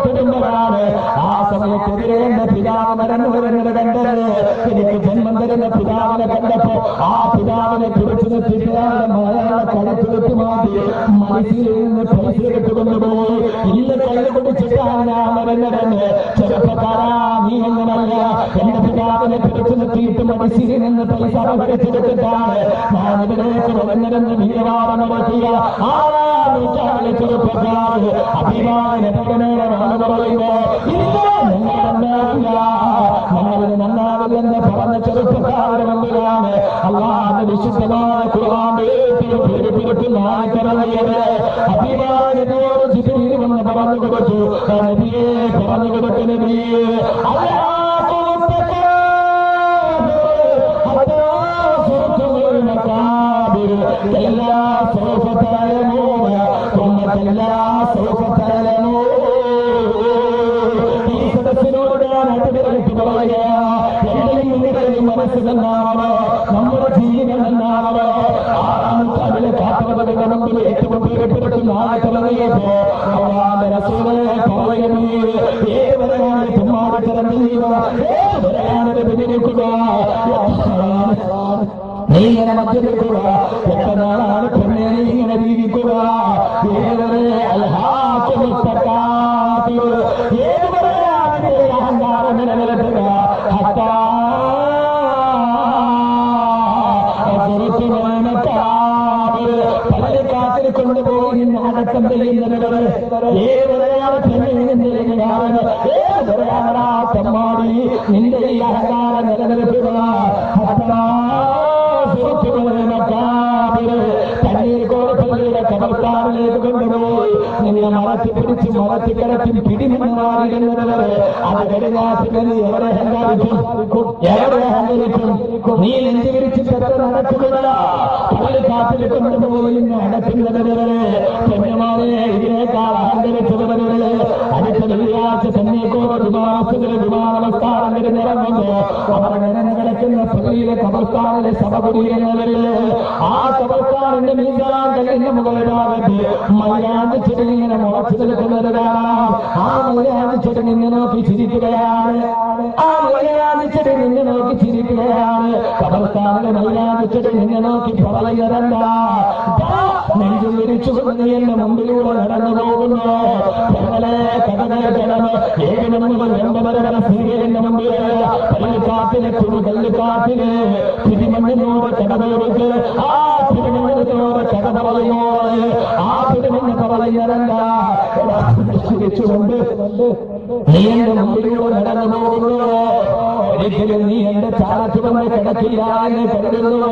S2: കുടുംബമാണ്. ആ സമയത്തെതിരെ എന്റെ പിതാവ് നടന്നു വരുന്നത് കണ്ടത്. എനിക്ക് ജന്മം തരുന്ന പിതാവിനെ കണ്ടപ്പോ ആ പിതാവിനെ കുറിച്ച് നിർത്തിയാളുടെ മലയാള കടത്തിലെത്തി മാറ്റി മനസ്സിൽ നിന്ന് പൈസ കെട്ടുകൊണ്ടുപോയി. ഇന്ന് കയ്യിൽ പിടിച്ചിട്ടാണ് ഞാൻ വരുന്നതെന്ന്. ചെറുപ്പക്കാരാ, നീ ഒന്നുമല്ല. എന്റെ പിതാവിനെ പിടിച്ചു നിർത്തിയിട്ട് മനസ്സിൽ നിന്ന് പൈസ അപകരിച്ചെടുത്തിട്ടാണ് ഞാൻ ഇതിലേക്ക് വരുന്നതെന്ന് വീരവാദം നടത്തിയ ആളാണ് ചെറുപ്പക്കാർ. അഭിമാനേരം പറയുമ്പോ ഞങ്ങൾ നന്നാവില്ലെന്ന് പറഞ്ഞ ചെറുപ്പക്കാരുടെ മുമ്പിലാണ് അല്ലാഹുവിന്റെ വിശുദ്ധമായ ഖുർആൻ അഭിമാനത്തോട് ജിബ്രീൽ പറഞ്ഞു കൊടുത്തു. നബിയെ പറഞ്ഞു കൊടുത്തു, നബിയെ മനസ്സിലെന്നാണോ നമ്മുടെ ജീവൻ എന്നാണോ അതിലെ കാട്ടവരുടെ മുമ്പിൽ ഏറ്റവും പേരെപ്പെടുത്തുന്ന ആളുകളെയോ ഏവരെയാണ് തുമ്മാടി തിരഞ്ഞെയ്യുക, ഏവരെയാണ് വിനിയോഗിക്കുക. നീ ഇങ്ങനെ മദ്യപിക്കുക, എത്ര നാളാണ് പെണ്ണെ നീ ഇങ്ങനെ ജീവിക്കുക. ഏവരെ ഏവരെയാണ് അഹങ്കാരം നിലനിർത്തുക. പള്ളിക്കാട്ടിൽ കൊണ്ടുപോയി അടക്കം ചെയ്യുന്നവര് ഏവരെയാണ് പെണ്ണിനെയാണ് ഏവരെയാണ് തമ്മാടി നിന്റെ ഈ അഹങ്കാരം നിലനിർത്തുക. പള്ളിയുടെ കബർസ്ഥാനിലേക്ക് കൊണ്ടുപോയി നിന്നെ മറത്തിപ്പിടിച്ച് മറത്തിക്കിടത്തിൽ പിടിമുന്നവാറിയിരുന്നവര് അത് കഴിഞ്ഞാൽ എവിടെ അഹങ്കാരിക്കും, എവിടെ അഹങ്കരിക്കും. നീ നെഞ്ചു വിരിച്ചിട്ട് നടക്കുകയില്ല. പള്ളിക്കാട്ടിൽ കൊണ്ടുപോയി നടക്കുന്നവര് പെണ്ണുമാരെ ഇതിനേക്കാൾ അഹങ്കരിച്ചവര് അടുത്ത വെള്ളിയാഴ്ച ചെന്നൈക്കോട് വിമാനസ്ഥാനം ഇറങ്ങുമ്പോ അവർ നിറഞ്ഞു കിടക്കുന്ന പള്ളിയിലെ കബർസ്ഥാനിലെ സഭ കുടിയിരുന്നവര് ആ കബർസ്ഥാനിന്റെ മീസാൻ കല്ലിന്റെ മുകളിൽ ഭാഗത്ത് മൈലാഞ്ചി ചെടി ഇങ്ങനെ മുളച്ചു നിൽക്കുന്നത് കാണാം. ആ മൈലാഞ്ചി ചെടി നിന്നെ നോക്കി ചിരിക്കുകയാണ്. ആ മൈലാഞ്ചി ചെടി നിന്നെ നോക്കി ചിരിക്കുകയാണ്. കബർസ്ഥാനിലെ മൈലാഞ്ചി ചെടി നിന്നെ നോക്കി പറയുന്നതല്ല. നെഞ്ചു വിരിച്ചുകൊണ്ട് എന്റെ മുമ്പിലൂടെ നടന്നു പോകുന്നു. ഞങ്ങളെ കഥകളെ ഏകനമുകൾ എന്റെ സീരിയലിന്റെ മുമ്പിൽ പള്ളിക്കാട്ടിലെ കല്ലുകാട്ടില് തിരുമണ്ണിനോട് കടമയൊടുക്ക് ആ തിരുമണ്ണിനോട് കഥ പറയുമോ ആ തിരുമണ്ണ് പറയുന്നതല്ല. ചിരിച്ചുകൊണ്ട് നീ എന്റെ മുമ്പിലൂടെ നടന്നു പോകുന്നു. ഒരിക്കലും നീ എന്റെ ചാരത്ത് വന്ന് കിടക്കില്ല എന്ന് കരുതുന്നു.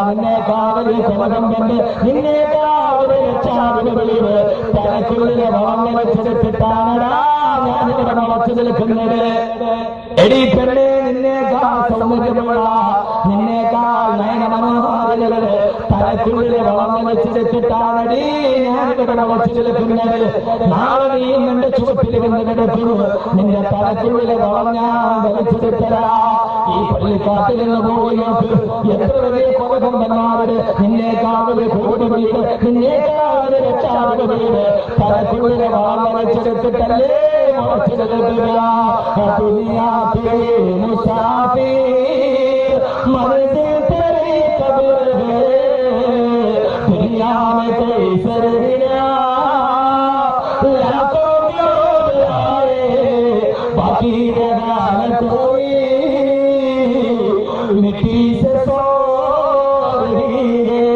S2: നിന്നെ കാവലി കൊലകം കൊണ്ട് നിന്നെ കാവലി രക്ഷാവിളിവ് തനക്കുള്ളിലെ വളങ്ങൾ വെച്ചെടുത്തിട്ടാണടാ ഞാനിവിടെ മുളച്ചു നിൽക്കുന്നത്. എടി പെണ്ണെ, നിന്നേക്കാൾ സൗന്ദര്യമുള്ള നിന്നേക്കാൾ നയനമനോഹാരികള് തനക്കുള്ളിലെ വളങ്ങൾ വെച്ചെടുത്തിട്ടാണടി ഞാനിവിടെ മുളച്ചു നിൽക്കുന്നത്. നാളെ നീ നിന്റെ ചുവട്ടിൽ വന്ന് കിടക്കുന്നു. നിന്റെ തലക്കുള്ളിലെ വളം ഞാൻ വലിച്ചെടുത്തരാ. ഈ പള്ളിക്കാട്ടിൽ നിന്ന് പോയിട്ട് എത്ര വലിയ കൊലകം വന്നാല് നിന്നേക്കാവല് കൂടി വീട് നിന്നേക്കാവല് രക്ഷാവിന്റെ വീട് തലക്കുള്ളിലെ വളം വലിച്ചെടുത്തിട്ടല്ലേ മുളച്ചെടുക്കുക. മനസ്സിൽ തെറി കബറ് ദുനിയാവെ കൈസറിയ बाकी कोई मिट्टी से सो रही है.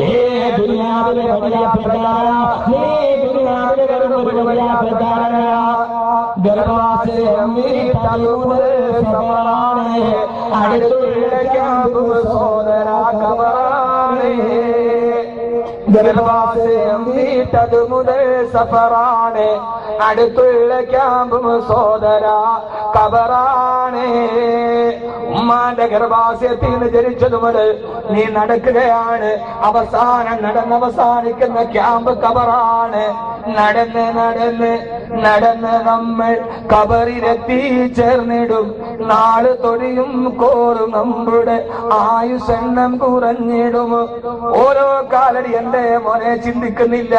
S2: ये दुनिया में बढ़िया प्रकारा, ये दुनिया में बढ़िया प्रकारा. गरबा से अम्मी तायूर सवाने അടുത്തുള്ള ക്യാമ്പ് സോദര കബറാണ്. ഗർഭാശയം വീട്ടതു മുതൽ സഫറാണ്, അടുത്തുള്ള ക്യാമ്പും സോദര കബറാണ്. ഉമ്മാന്റെ ഗർഭാശയത്തിൽ നിന്ന് ജനിച്ചതു മുതൽ നീ നടക്കുകയാണ്, അവസാനം നടന്നവസാനിക്കുന്ന ക്യാമ്പ് കബറാണ്. നടന്ന് നടന്ന് നടന്ന് നമ്മൾ കബറിലെത്തി ചേർന്നിടും, നാള് തൊടിയും കോറും നമ്മുടെ ആയുഷെണ്ണം കുറഞ്ഞിടും. ഓരോ കാലടി എന്റെ മോനെ ചിന്തിക്കുന്നില്ല.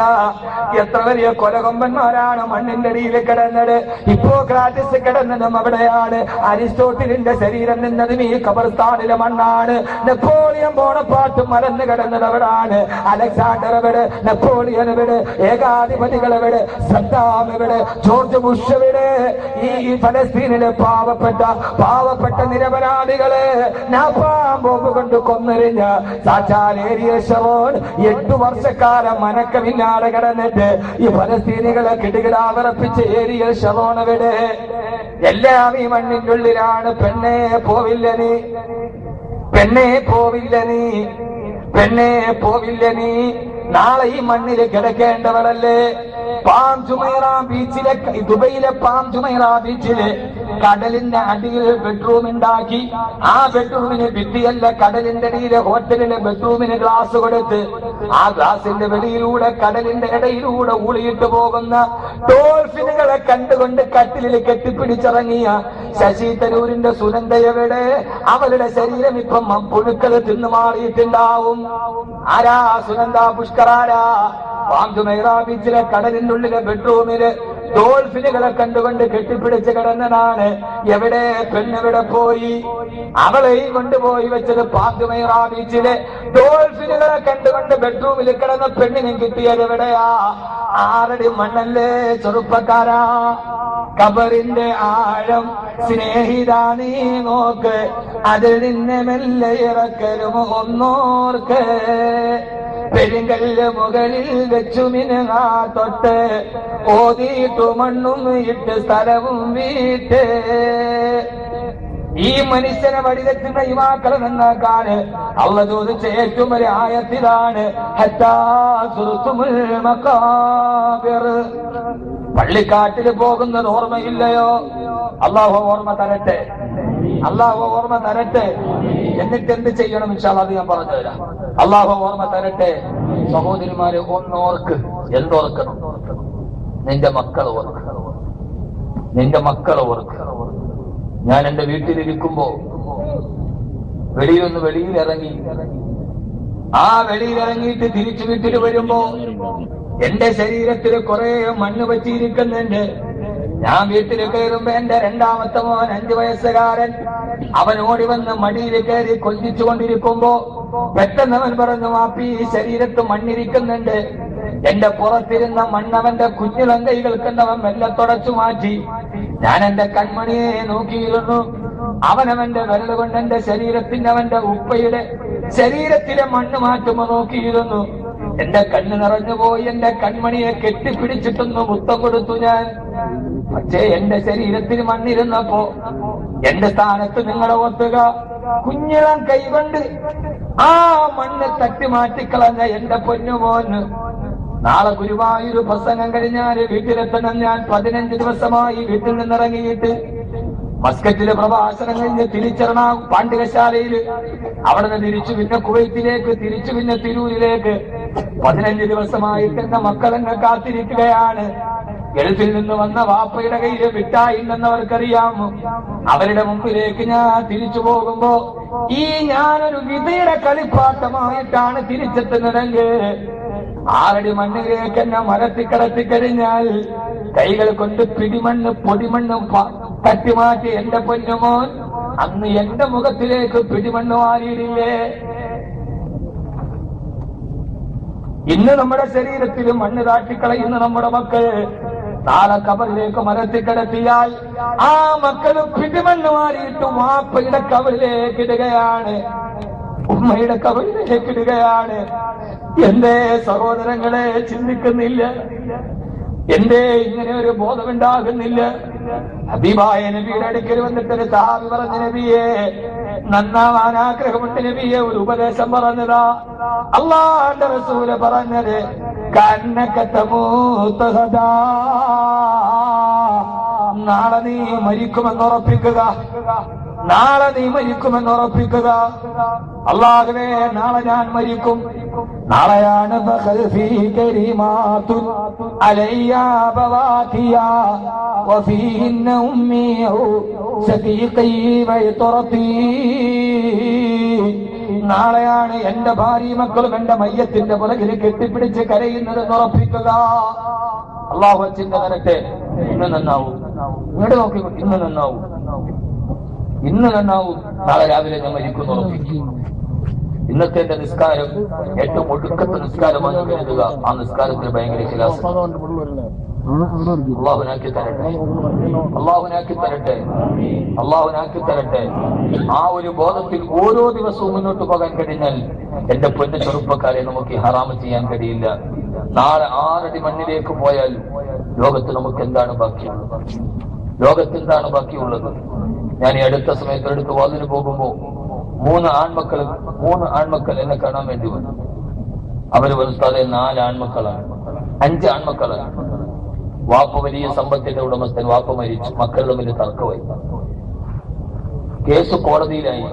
S2: എത്ര വലിയ കൊലകൊമ്പന്മാരാണ് മണ്ണിന്റെ അടിയിൽ കിടന്നത്. ഹിപ്പോക്രാറ്റസ് കിടന്നതും അവിടെയാണ്. അരിസ്റ്റോട്ടിലിന്റെ ശരീരം നിന്നതും ഈ ഖബർസ്ഥാനിലെ മണ്ണാണ്. നെപ്പോളിയൻ ബോണപ്പാട്ട് മലന്ന് കിടന്നത് അവിടാണ്. അലക്സാണ്ടർ എവിടെ, നെപ്പോളിയൻ എവിടെ, ഏകാധിപതികൾ എവിടെ, സദ്ദാം എവിടെ, ജോർജ് ബുഷ് എവിടെ? ഈ ഫലസ്തീനിലെ പാവപ്പെട്ട നിരപരാധികളെ നാപ്പാം ബോംബ് കൊണ്ട് കൊന്നെറിഞ്ഞ സാക്ഷാൽ ഏരിയൽ ശറോൺ 8 വർഷക്കാലം മനക്കമില്ലാതെ കിടന്നിട്ട് ഈ ഫലസ്തീനികളെ കിടുകിടാ വിറപ്പിച്ച് ഏരിയൽ ശറോൺ എവിടെ? എല്ലാം ഈ മണ്ണിന്റെ ഉള്ളിലാണ്. പെണ്ണെ പോവില്ല നീ, പെണ്ണെ പോവില്ല നീ, പെണ്ണെ പോവില്ല നീ, നാളെ ഈ മണ്ണിൽ കിടക്കേണ്ടവളല്ലേ. പാം ജുമൈറ ബീച്ചിലെ, ദുബൈയിലെ പാം ജുമൈറ ബീച്ചില് കടലിന്റെ അടിയിൽ ബെഡ്റൂം ഉണ്ടാക്കി. ആ ബെഡ്റൂമിന് ഭിത്തിയല്ല, കടലിന്റെ അടിയിലെ ഹോട്ടലിലെ ബെഡ്റൂമിന് ഗ്ലാസ് കൊടുത്ത് ആ ഗ്ലാസിന്റെ വെളിയിലൂടെ കടലിന്റെ ഇടയിലൂടെ ഊളിയിട്ട് പോകുന്ന ഡോൾഫിനുകളെ കണ്ടുകൊണ്ട് കട്ടിലിൽ കെട്ടിപ്പിടിച്ചിറങ്ങിയ ശശി തരൂരിന്റെ സുനന്ദയവിടെ? അവരുടെ ശരീരം ഇപ്പം പുഴുക്കൾ തിന്നു മാറിയിട്ടുണ്ടാവും. ആരാ സുനന്ദ പുഷ്കറാരാ? പാംജുമൈറ ബീച്ചിലെ കടലിന്റെ ഉള്ളിലെ ബെഡ്റൂമില് ഡോൾഫിനുകളെ കണ്ടുകൊണ്ട് കെട്ടിപ്പിടിച്ച് കിടന്നതാണ്. എവിടെ പെണ്ണെവിടെ പോയി? അവളെയും കൊണ്ടുപോയി വെച്ചത് പാംജുമൈറ ബീച്ചിലെ ഡോൾഫിനുകളെ കണ്ടുകൊണ്ട് ബെഡ്റൂമിൽ കിടന്ന പെണ്ണിനും കിട്ടിയത് എവിടെയാ? 6 അടി മണ്ണല്ലേ ചെറുപ്പക്കാരാ. കബറിന്റെ ആഴം സ്നേഹിതാ നീ നോക്ക്, അതിൽ നിന്നെ മെല്ലെ ഇറക്കലും ഒന്നോർക്ക്. പെരുങ്കല്ല് മുകളിൽ വെച്ചു മിനുങ്ങാ തൊട്ട്, ഓതിയിട്ടു മണ്ണും ഇട്ട് സ്ഥലവും വീട്ട്. ഈ മനുഷ്യനെ വഴിതെറ്റുന്ന യുവാക്കൾ നന്നാക്കാന് അള്ളാഹു ചോദിച്ച ഏറ്റവും വലിയ ആയത്തിലാണ് ഹത്താ സുർതുമുൽ മഖാബിർ. പള്ളിക്കാട്ടിൽ പോകുന്നത് ഓർമ്മയില്ലയോ? അള്ളാഹു ഓർമ്മ തരട്ടെ, അള്ളാഹു ഓർമ്മ തരട്ടെ. എന്നിട്ട് എന്ത് ചെയ്യണം ഇൻഷാ അല്ലാഹ് അത് ഞാൻ പറഞ്ഞുതരാം. അള്ളാഹു ഓർമ്മ തരട്ടെ. സഹോദരിമാരെ, ഒന്നോർക്ക്. എന്തോർക്കണം? നിന്റെ മക്കളെ ഓർക്ക്, നിന്റെ മക്കളെ ഓർക്ക്. ഞാൻ എന്റെ വീട്ടിലിരിക്കുമ്പോ വെളിയിലിറങ്ങി, ആ വെളിയിലിറങ്ങിയിട്ട് തിരിച്ചു വീട്ടിൽ വരുമ്പോ എന്റെ ശരീരത്തിൽ കുറെ മണ്ണ് പറ്റിയിരിക്കുന്നുണ്ട്. ഞാൻ വീട്ടിൽ കയറുമ്പോ എന്റെ 2ാമത്തെ മോൻ 5 വയസ്സുകാരൻ അവൻ ഓടി വന്ന് മടിയിൽ കയറി കൊഞ്ചിച്ചുകൊണ്ടിരിക്കുമ്പോ പെട്ടെന്ന് അവൻ പറഞ്ഞു, വാപ്പി ഈ ശരീരത്ത് മണ്ണിരിക്കുന്നുണ്ട്. എന്റെ പുറത്തിരുന്ന മണ്ണവന്റെ കുഞ്ഞിളം കൈകൾക്കുന്നവൻ മെല്ലെ തുടച്ചു മാറ്റി. ഞാൻ എന്റെ കൺമണിയെ നോക്കിയിരുന്നു. അവനവന്റെ വിരൽ കൊണ്ട് എന്റെ ശരീരത്തിന്റെ അവന്റെ ഉപ്പയുടെ ശരീരത്തിലെ മണ്ണ് മാറ്റുമ്പോ നോക്കിയിരുന്നു. എന്റെ കണ്ണ് നിറഞ്ഞുപോയി. എന്റെ കൺമണിയെ കെട്ടിപ്പിടിച്ചിട്ടൊന്ന് മുത്തം കൊടുത്തു ഞാൻ. പക്ഷേ എന്റെ ശരീരത്തിൽ മണ്ണിരുന്നപ്പോ എന്റെ സ്ഥാനത്ത് നിങ്ങളെ ഓർത്തുക, കുഞ്ഞിളം കൈകൊണ്ട് ആ മണ്ണ് തട്ടി മാറ്റിക്കളഞ്ഞ എന്റെ പൊന്നുമോന് നാളെ ഗുരുവായൂർ പ്രസംഗം കഴിഞ്ഞാൽ വീട്ടിലെത്തണം. ഞാൻ 15 ദിവസമായി വീട്ടിൽ നിന്നിറങ്ങിയിട്ട് മസ്കറ്റിലെ പ്രഭാഷണം കഴിഞ്ഞ് തിരിച്ചെറണാം പാണ്ഡികശാലയില്, അവിടെ നിന്ന് തിരിച്ചു പിന്നെ കുവൈത്തിലേക്ക്, തിരിച്ചു പിന്നെ തിരൂരിലേക്ക്. 15 ദിവസമായിട്ട് എന്റെ മക്കളെന്നെ കാത്തിരിക്കുകയാണ്. ഗൾഫിൽ നിന്ന് വന്ന വാപ്പയുടെ കയ്യിൽ വിട്ടായില്ലെന്നവർക്കറിയാം. അവരുടെ മുമ്പിലേക്ക് ഞാൻ തിരിച്ചു പോകുമ്പോ ഈ ഞാനൊരു വിധയുടെ കളിപ്പാട്ടമായിട്ടാണ് തിരിച്ചെത്തുന്നതെങ്കിൽ 6 അടി മണ്ണിലേക്ക് എന്നെ മരത്തിക്കടത്തി കഴിഞ്ഞാൽ കൈകൾ കൊണ്ട് പിടിമണ്ണ് പൊടിമണ്ണ് തട്ടിമാറ്റി എന്റെ പൊന്നുമോൻ അന്ന് എന്റെ മുഖത്തിലേക്ക് പിടിമണ്ണ് വാരിയിടില്ലേ? ഇന്ന് നമ്മുടെ ശരീരത്തിൽ മണ്ണ് താട്ടിക്കളയുന്ന നമ്മുടെ മക്കൾ നാളെ കബറിലേക്ക് മരത്തിക്കിടത്തിയാൽ ആ മക്കള് പിടിമണ്ണ് മാറിയിട്ട് വാപ്പയുടെ കബറിലേക്ക് ഇടുകയാണ്, ഉമ്മയുടെ കബറിലേക്ക് ഇടുകയാണ്. എന്റെ സഹോദരങ്ങളെ ചിന്തിക്കുന്നില്ല? എന്തേ ഇങ്ങനെ ഒരു ബോധമുണ്ടാകുന്നില്ല? ഹബീബായ നബിയുടെ അടുക്കൽ വന്നിട്ട് ഒരു സഹാബി പറഞ്ഞ, നബിയെ നന്നാവാൻ ആഗ്രഹമുണ്ട് നബിയെ, ഒരു ഉപദേശം പറഞ്ഞതാ. അല്ലാഹുവിന്റെ റസൂല് പറഞ്ഞത് കന്നക തമൂത ഗദാ, നാളെ നീ മരിക്കുമെന്ന് ഉറപ്പിക്കുക, നാളെ നീ മരിക്കുമെന്ന് ഉറപ്പിക്കുക. അല്ലാഹുവേ, നാളെ ഞാൻ മരിക്കും, നാളെയാണ് ബഖൽഫി കരീമാതുൻ അലയ്യാ ബവാതിയാ വഫീഹിന്ന ഉമ്മി സദീഖി വയതറതി. നാളെയാണ് എന്റെ ഭാര്യ മക്കളും എന്റെ മയ്യത്തിന്റെ പുറകിൽ കെട്ടിപ്പിടിച്ച് കരയുന്നതെന്ന് ഉറപ്പിക്കുക. അല്ലാഹു ചിന്ത തരട്ടെ. ഇന്ന് നന്നാവും, ഇങ്ങോട്ട് നോക്കി, ഇന്ന് നന്നാവും, ഇന്ന് നന്നാവും, നാളെ രാവിലെ ഞാൻ മരിക്കുന്നു ഉറപ്പിക്കും. ഇന്നത്തെ എന്റെ നിസ്കാരം ഏറ്റവും ഒടുക്കത്തെ നിസ്കാരമാണ് കരുതുക. ആ നിസ്കാരത്തിന് ഭയങ്കര ശിലാസം. അള്ളാഹുനാക്കി തരട്ടെ, അള്ളാഹുനാക്കി തരട്ടെ, അള്ളാഹുനാക്കി തരട്ടെ. ആ ഒരു ബോധത്തിൽ ഓരോ ദിവസവും മുന്നോട്ട് പോകാൻ കഴിഞ്ഞാൽ എന്റെ പൊന്നു ചെറുപ്പക്കാരെ നമുക്ക് ഹറാമ് ചെയ്യാൻ കഴിയില്ല. നാളെ 6 അടി മണ്ണിലേക്ക് പോയാൽ ലോകത്ത് നമുക്ക് എന്താണ് ബാക്കിയുള്ളത്? ലോകത്ത് എന്താണ് ബാക്കിയുള്ളത്? ഞാൻ ഈ അടുത്ത സമയത്ത് അടുത്ത് വാതിന് പോകുമ്പോ 3 ആൺമക്കൾ എന്നെ കാണാൻ വേണ്ടി വന്നു. അവര് ഉസ്താദെ 4 ആൺമക്കളാണ്, 5 ആൺമക്കളാണ്. വാപ്പ വലിയ സമ്പത്തിന്റെ ഉടമസ്ഥൻ, വാപ്പ മരിച്ചു, മക്കൾ തമ്മിൽ തർക്കമായി, കേസ് കോടതിയിലായി.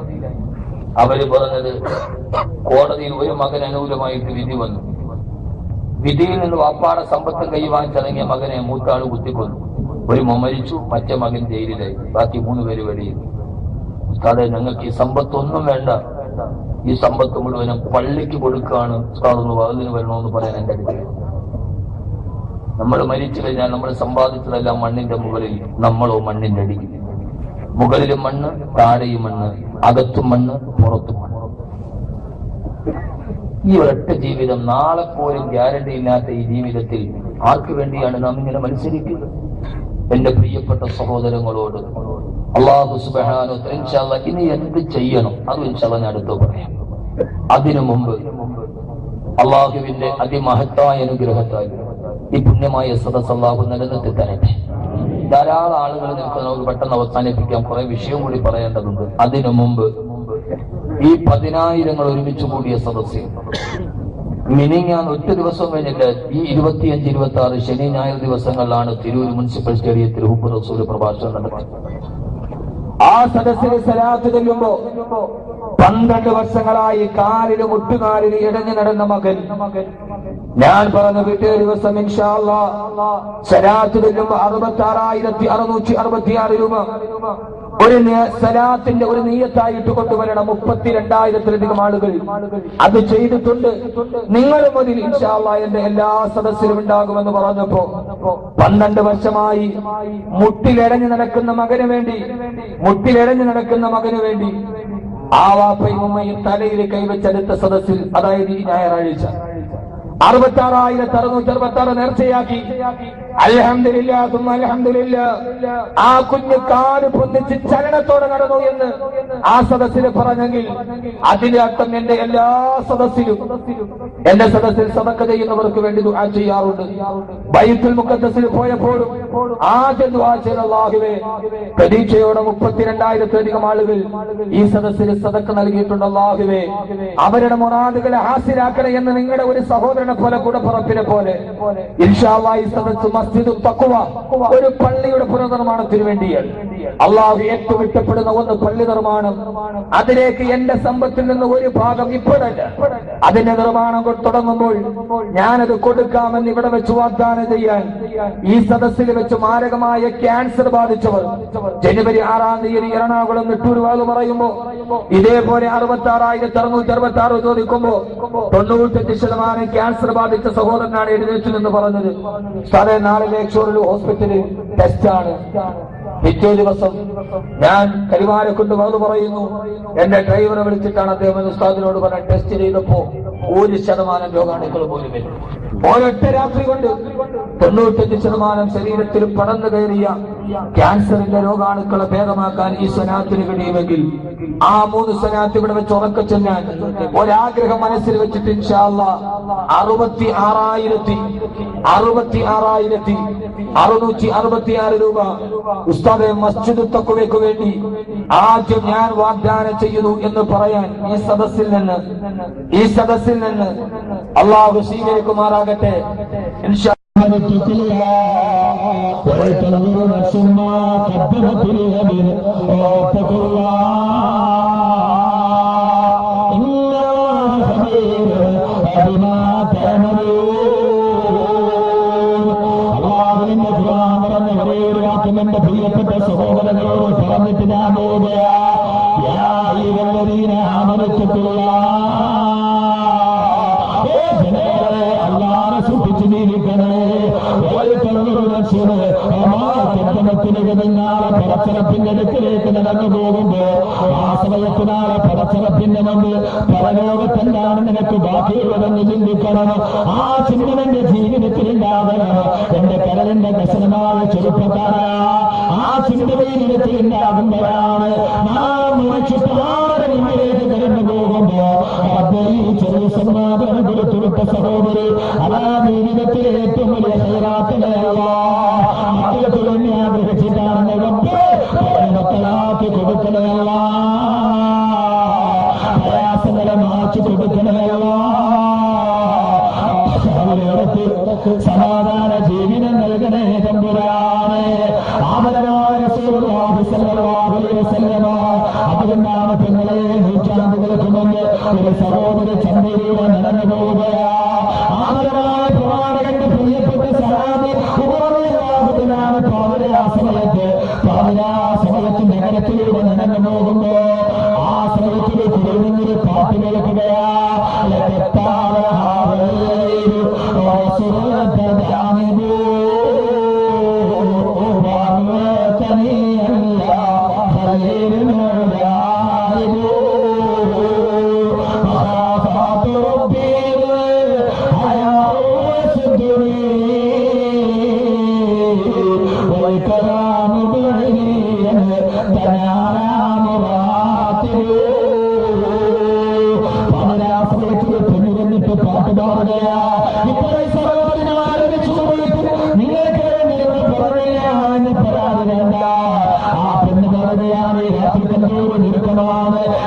S2: അവര് പറഞ്ഞത് കോടതിയിൽ ഒരു മകൻ അനുകൂലമായിട്ട് വിധി വന്നു. വിധിയിൽ നിന്ന് വാപ്പാടെ സമ്പത്ത് കൈവാങ്ങിച്ചിറങ്ങിയ മകനെ മൂത്താള് കുത്തിക്കൊന്നു. ഒരു മരിച്ചു, മറ്റേ മകൻ ജയിലിലായി, ബാക്കി 3 പേര് വെളിയിൽ. ഉസ്താദെ, ഞങ്ങൾക്ക് ഈ സമ്പത്തൊന്നും വേണ്ട, ഈ സമ്പത്ത് മുഴുവനും പള്ളിക്ക് കൊടുക്കുകയാണ്, ഉസ്താദ് വാതിന് വരണമെന്ന് പറയാൻ എന്റെ അടുത്ത്. നമ്മൾ മരിച്ചു കഴിഞ്ഞാൽ നമ്മൾ സമ്പാദിച്ചതെല്ലാം മണ്ണിന്റെ മുകളിൽ, നമ്മളോ മണ്ണിന്റെ അടിയിൽ. മുകളിലും മണ്ണ്, താഴെയും മണ്ണ്, അകത്തും മണ്ണ്, പുറത്തും മണ്ണ്. ഈ ഒരൊറ്റ ജീവിതം, നാളെ പോലും ഗ്യാരണ്ടി ഇല്ലാത്ത ഈ ജീവിതത്തിൽ ആർക്ക് വേണ്ടിയാണ് നാം ഇങ്ങനെ മത്സരിക്കുന്നത്? എന്റെ പ്രിയപ്പെട്ട സഹോദരങ്ങളോട് അല്ലാഹു സുബ്ഹാനഹു വ തആല ഇൻഷാ അല്ലാഹ് ഇനി എന്ത് ചെയ്യണം അത് ഇൻഷാ അല്ലാഹ് ഞാൻ അടുത്ത് പറയാം. അതിനു മുമ്പ് അള്ളാഹുവിന്റെ അതിമഹത്തായ അനുഗ്രഹത്താൽ ഈ പുണ്യമായ സദസ്സ് അല്ലാഹു നിലനിർത്തി തരട്ടെ. ധാരാളം ആളുകൾ നിൽക്കുന്ന നമുക്ക് പെട്ടെന്ന് അവസാനിപ്പിക്കാം, കുറെ വിഷയം കൂടി പറയേണ്ടതുണ്ട്. അതിനു മുമ്പ് ഈ 10,000 ഒരുമിച്ച് കൂടിയ സദസ്സിൽ മിനിങ്ങാൻ ഒറ്റ ദിവസം കഴിഞ്ഞില്ല, ഈ 25, 26 ശനി ഞായർ ദിവസങ്ങളിലാണ് തിരൂർ മുനിസിപ്പൽ സ്റ്റേഡിയത്തിൽ ഹുബ്ബ് റസൂൽ പ്രഭാഷണം നടത്തി. ആ സദസ്സിൽ സലാത്ത് ചൊല്ലുമ്പോ 12 വർഷങ്ങളായി കാലിലും മുട്ടുകാലിലും ഇടഞ്ഞു നടന്ന മകൻ, ഞാൻ പറഞ്ഞ വീട്ടേ ദിവസം ഇൻഷാ അല്ലാഹ് സലാത്ത് ചൊല്ലുമ്പോ 66,666 രൂപ ഒരു സലാത്തിന്റെ ഒരു നിയ്യത്തായിട്ട് കൊണ്ടുവരണം. 32,000-ലധികം ആളുകൾ അത് ചെയ്തിട്ടുണ്ട്. നിങ്ങളും അതിൽ ഇൻഷാ അല്ലാഹ് എന്റെ എല്ലാ സദസ്സിലും ഉണ്ടാകുമെന്ന് പറഞ്ഞപ്പോ 12 വർഷമായി മുട്ടിലിടഞ്ഞു നടക്കുന്ന മകന് വേണ്ടി ആ വാപ്പയും ഉമ്മയും തലയിൽ കൈവച്ചെടുത്ത സദസ്സിൽ, അതായത് ഈ ഞായറാഴ്ച 66,666 നേർച്ചയാക്കി. അൽഹംദുലില്ലാഹ് അൽഹംദുലില്ലാഹ്. ആ കുഞ്ഞ് കാല് പൊന്നിച്ച് ചലനത്തോടെ നടന്നു എന്ന് ആ സദസ്സിൽ പറഞ്ഞെങ്കിൽ അതിന്റെ അർത്ഥം എന്റെ എല്ലാ സദസ്സിലും, എന്റെ സദസ്സിൽ സദഖ ചെയ്യുന്നവർക്ക് വേണ്ടി ദുആ ചെയ്യാറുണ്ട്. ബൈത്തുൽ മുഖദ്ദസിൽ പോയപ്പോഴും ആദ്യം ദുആ ചെയ്ത അല്ലാഹുവേ, പ്രതീക്ഷയോടെ 32,000-ലധികം ആളുകൾ ഈ സദസ്സിൽ സദഖ നൽകിയിട്ടുണ്ട്. അല്ലാഹുവേ, അവരുടെ മുറാദുകളെ ഹാസിലാക്കണേ എന്ന് നിങ്ങളുടെ ഒരു സഹോദരനെ പോലെ, കൂടപ്പുറപ്പിനെ പോലെ ഇൻഷാ അല്ലാഹ് ഈ സദസ്സ് മസ്ജിദുൽ തഖ്വ ഒരു പള്ളിയുടെ പുനർനിർമ്മാണത്തിന് വേണ്ടിയാണ്. അല്ലാഹു ഏറ്റവും ഇഷ്ടപ്പെടുന്ന ഒന്ന് പള്ളി നിർമ്മാണം. അതിലേക്ക് എന്റെ സമ്പത്തിൽ നിന്ന് ഒരു ഭാഗം ഇപ്പോഴല്ല, അതിന്റെ നിർമ്മാണം തുടങ്ങുമ്പോൾ ഞാനത് കൊടുക്കാമെന്ന് ഇവിടെ വെച്ച് വാഗ്ദാനം ചെയ്യാൻ ഈ സദസ്സിൽ വെച്ച് മാരകമായ ക്യാൻസർ ബാധിച്ചവർ ജനുവരി 6-ാം തീയതി എറണാകുളം നെട്ടൂർ വാത് പറയുമ്പോ ഇതേപോലെ 66,666 ചോദിക്കുമ്പോ 95% ക്യാൻസർ ബാധിച്ച സഹോദരനാണ് എഴുന്നേറ്റ് നിന്ന് പറഞ്ഞത്. സാറേ, നാളെ ലേക്ഷോറിൽ ഹോസ്പിറ്റലിൽ ടെസ്റ്റാണ്. പിറ്റേ ദിവസം ഞാൻ കരിവാരെ കൊണ്ട് വന്നു പറയുന്നു. എന്റെ ഡ്രൈവറെ വിളിച്ചിട്ടാണ് അദ്ദേഹം ഉസ്താദിനോട് പറഞ്ഞ ടെസ്റ്റ് ചെയ്തപ്പോ 1% രോഗാണുക്കൾ പോലുമില്ല. ഒരൊറ്റ രാത്രി കൊണ്ട് 95% ശരീരത്തിൽ പടർന്നു കയറിയ ക്യാൻസറിന്റെ രോഗാണുക്കളെ ഭേദമാക്കാൻ ഈ സനാത്തിന് കഴിയുമെങ്കിൽ ആ 3 സനാത്ത് ഇവിടെ വെച്ച് ഉറക്ക ചെല്ലാൻ ഒരാഗ്രഹം മനസ്സിൽ വെച്ചിട്ട് ഇൻഷാ അല്ലാഹ് 66,666 രൂപ ഉസ്താദെ മസ്ജിദ് തഖ്വയ്ക്ക് വേണ്ടി ആദ്യം ഞാൻ വാഗ്ദാനം ചെയ്യുന്നു എന്ന് പറയാൻ ഈ സദസ്സിൽ നിന്ന് അള്ളാഹു സ്വീകരിക്കുമാറാകട്ടെ. ഇൻഷാ എന്റെ പ്രിയപ്പെട്ട സഹോദരങ്ങളോട് പറഞ്ഞിട്ട് ഞാൻ അല്ലാതെ സൂക്ഷിച്ചു ജീവിക്കണേ. നാളെ പടച്ചറപ്പിന്റെ അടുക്കിലേക്ക് നടന്നു പോകുമ്പോ ആ സമയത്തിനാളെ പടച്ചറപ്പിന്റെ മുമ്പ് പരലോകത്തെന്താണ് നിനക്ക് ബാക്കിയുള്ളതെന്ന് ചിന്തിക്കണം. ആ ചിന്തന്റെ ജീവിതത്തിൽ ഉണ്ടാകണം. എന്റെ കരളിന്റെ കസനമായ ചെറുപ്പക്കാരാ, ആ ചിന്തയിൽ ഉണ്ടാകുമ്പോഴാണ് നാം മുറിച്ചിട്ടാണ് മുന്നിലേക്ക് കടന്നു പോകുമ്പോ ഈ ചെറിയ സമ്മാനം കൊടുത്തുവിട്ട സഹോദരി അതാ ജീവിതത്തിലെ ഏറ്റവും വലിയ ഹൈറാത്തിനെയല്ല മക്കളെ തുടങ്ങി ആഗ്രഹിച്ചിട്ടാണ് മക്കളാക്കി കൊടുക്കണമല്ല, പ്രയാസങ്ങളെ മാറ്റി കൊടുക്കണമല്ല, സമാധാന ജീവിതം നൽകണേ തമ്പുരാനെ. അതുകൊണ്ടാണ് പെങ്ങളെ നൂറ്റാണ്ടുകൾക്ക് മുമ്പ് ഒരു സഹോദര ചന്തയിലൂടെ നടന്നു പോവുകയാ. ആദരവായ പ്രവാചകന്റെ പ്രിയപ്പെട്ട സഹാബി സമയത്ത് നഗരത്തിലൂടെ നടന്നു പോകുമ്പോ ആ സമയത്തിലേക്ക് വരുന്നൊരു പാട്ട് കേൾക്കുകയാ.